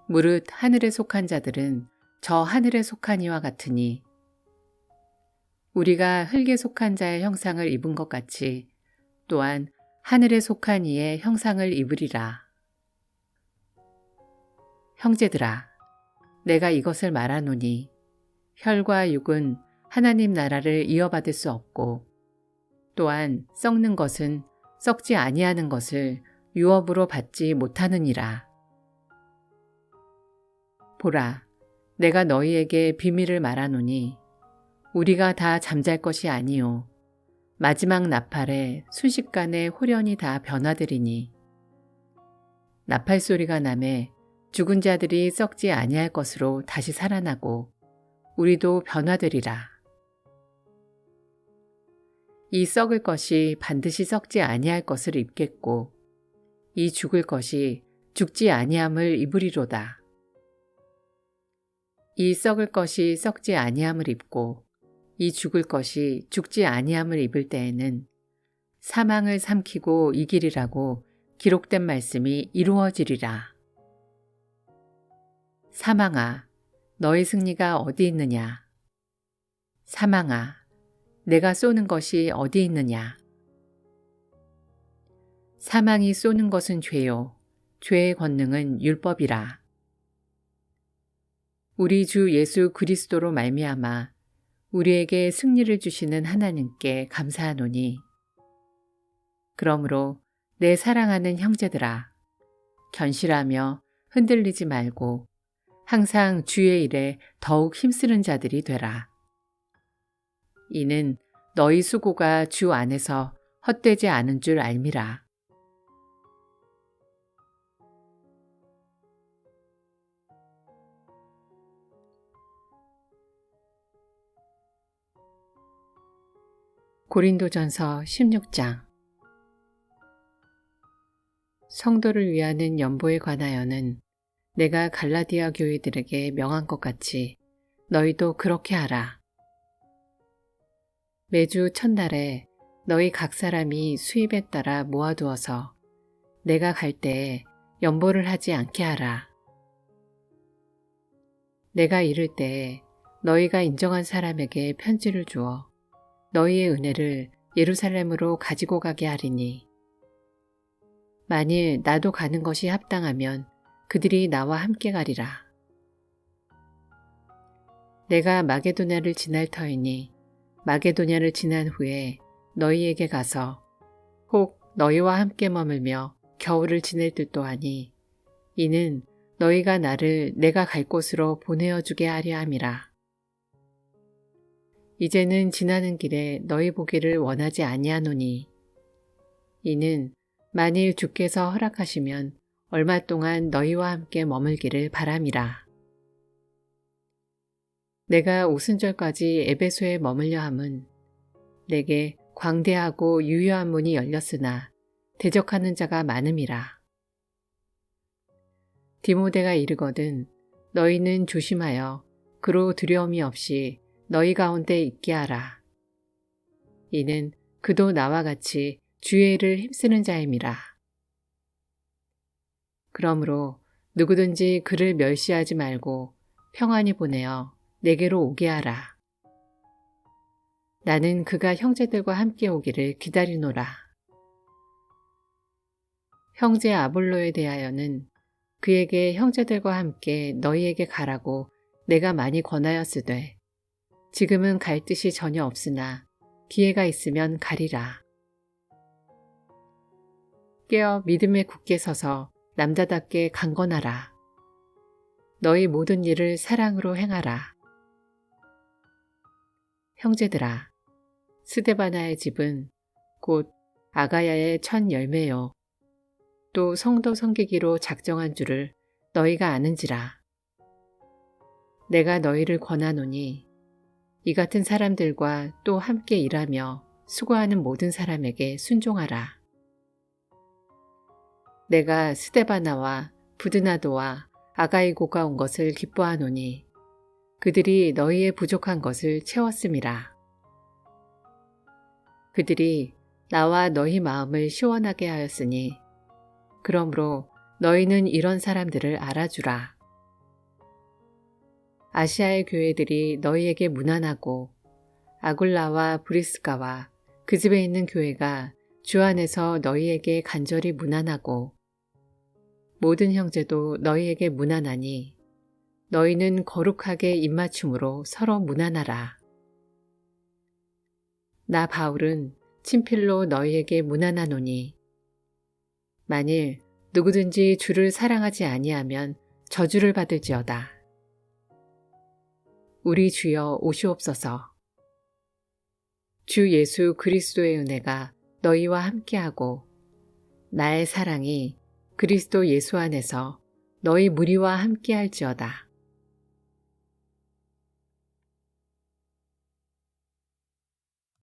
S1: 무릇 하늘에 속한 자들은 저 하늘에 속한 이와 같으니 우리가 흙에 속한 자의 형상을 입은 것 같이 또한 하늘에 속한 이의 형상을 입으리라. 형제들아, 내가 이것을 말하노니 혈과 육은 하나님 나라를 이어받을 수 없고 또한 썩는 것은 썩지 아니하는 것을 유업으로 받지 못하느니라. 보라, 내가 너희에게 비밀을 말하노니 우리가 다 잠잘 것이 아니요 마지막 나팔에 순식간에 홀연히 다 변화되리니 나팔 소리가 나매 죽은 자들이 썩지 아니할 것으로 다시 살아나고 우리도 변화되리라. 이 썩을 것이 반드시 썩지 아니할 것을 입겠고 이 죽을 것이 죽지 아니함을 입으리로다. 이 썩을 것이 썩지 아니함을 입고 이 죽을 것이 죽지 아니함을 입을 때에는 사망을 삼키고 이기리라고 기록된 말씀이 이루어지리라. 사망아, 너의 승리가 어디 있느냐? 사망아, 내가 쏘는 것이 어디 있느냐? 사망이 쏘는 것은 죄요, 죄의 권능은 율법이라. 우리 주 예수 그리스도로 말미암아 우리에게 승리를 주시는 하나님께 감사하노니 그러므로 내 사랑하는 형제들아, 견실하며 흔들리지 말고 항상 주의 일에 더욱 힘쓰는 자들이 되라. 이는 너희 수고가 주 안에서 헛되지 않은 줄 알미라. 고린도전서 16장. 성도를 위하는 연보에 관하여는 내가 갈라디아 교회들에게 명한 것 같이 너희도 그렇게 하라. 매주 첫날에 너희 각 사람이 수입에 따라 모아두어서 내가 갈 때에 연보를 하지 않게 하라. 내가 이를 때에 너희가 인정한 사람에게 편지를 주어 너희의 은혜를 예루살렘으로 가지고 가게 하리니 만일 나도 가는 것이 합당하면 그들이 나와 함께 가리라. 내가 마게도냐를 지날 터이니 마게도냐를 지난 후에 너희에게 가서 혹 너희와 함께 머물며 겨울을 지낼 듯도 하니 이는 너희가 나를 내가 갈 곳으로 보내어 주게 하려 함이라. 이제는 지나는 길에 너희 보기를 원하지 아니하노니 이는 만일 주께서 허락하시면 얼마 동안 너희와 함께 머물기를 바람이라. 내가 오순절까지 에베소에 머물려 함은 내게 광대하고 유효한 문이 열렸으나 대적하는 자가 많음이라. 디모데가 이르거든 너희는 조심하여 그로 두려움이 없이 너희 가운데 있게 하라. 이는 그도 나와 같이 주의 일을 힘쓰는 자임이라. 그러므로 누구든지 그를 멸시하지 말고 평안히 보내어 내게로 오게 하라. 나는 그가 형제들과 함께 오기를 기다리노라. 형제 아볼로에 대하여는 그에게 형제들과 함께 너희에게 가라고 내가 많이 권하였으되 지금은 갈 뜻이 전혀 없으나 기회가 있으면 가리라. 깨어 믿음에 굳게 서서 남자답게 강건하라. 너희 모든 일을 사랑으로 행하라. 형제들아, 스데바나의 집은 곧 아가야의 첫 열매요. 또 성도 섬기기로 작정한 줄을 너희가 아는지라. 내가 너희를 권하노니 이 같은 사람들과 또 함께 일하며 수고하는 모든 사람에게 순종하라. 내가 스데바나와 부드나도와 아가이고가 온 것을 기뻐하노니 그들이 너희의 부족한 것을 채웠음이라. 그들이 나와 너희 마음을 시원하게 하였으니 그러므로 너희는 이런 사람들을 알아주라. 아시아의 교회들이 너희에게 문안하고 아굴라와 브리스가와 그 집에 있는 교회가 주 안에서 너희에게 간절히 문안하고 모든 형제도 너희에게 문안하니 너희는 거룩하게 입맞춤으로 서로 문안하라. 나 바울은 친필로 너희에게 문안하노니 만일 누구든지 주를 사랑하지 아니하면 저주를 받을지어다. 우리 주여 오시옵소서. 주 예수 그리스도의 은혜가 너희와 함께하고 나의 사랑이 그리스도 예수 안에서 너희 무리와 함께할지어다.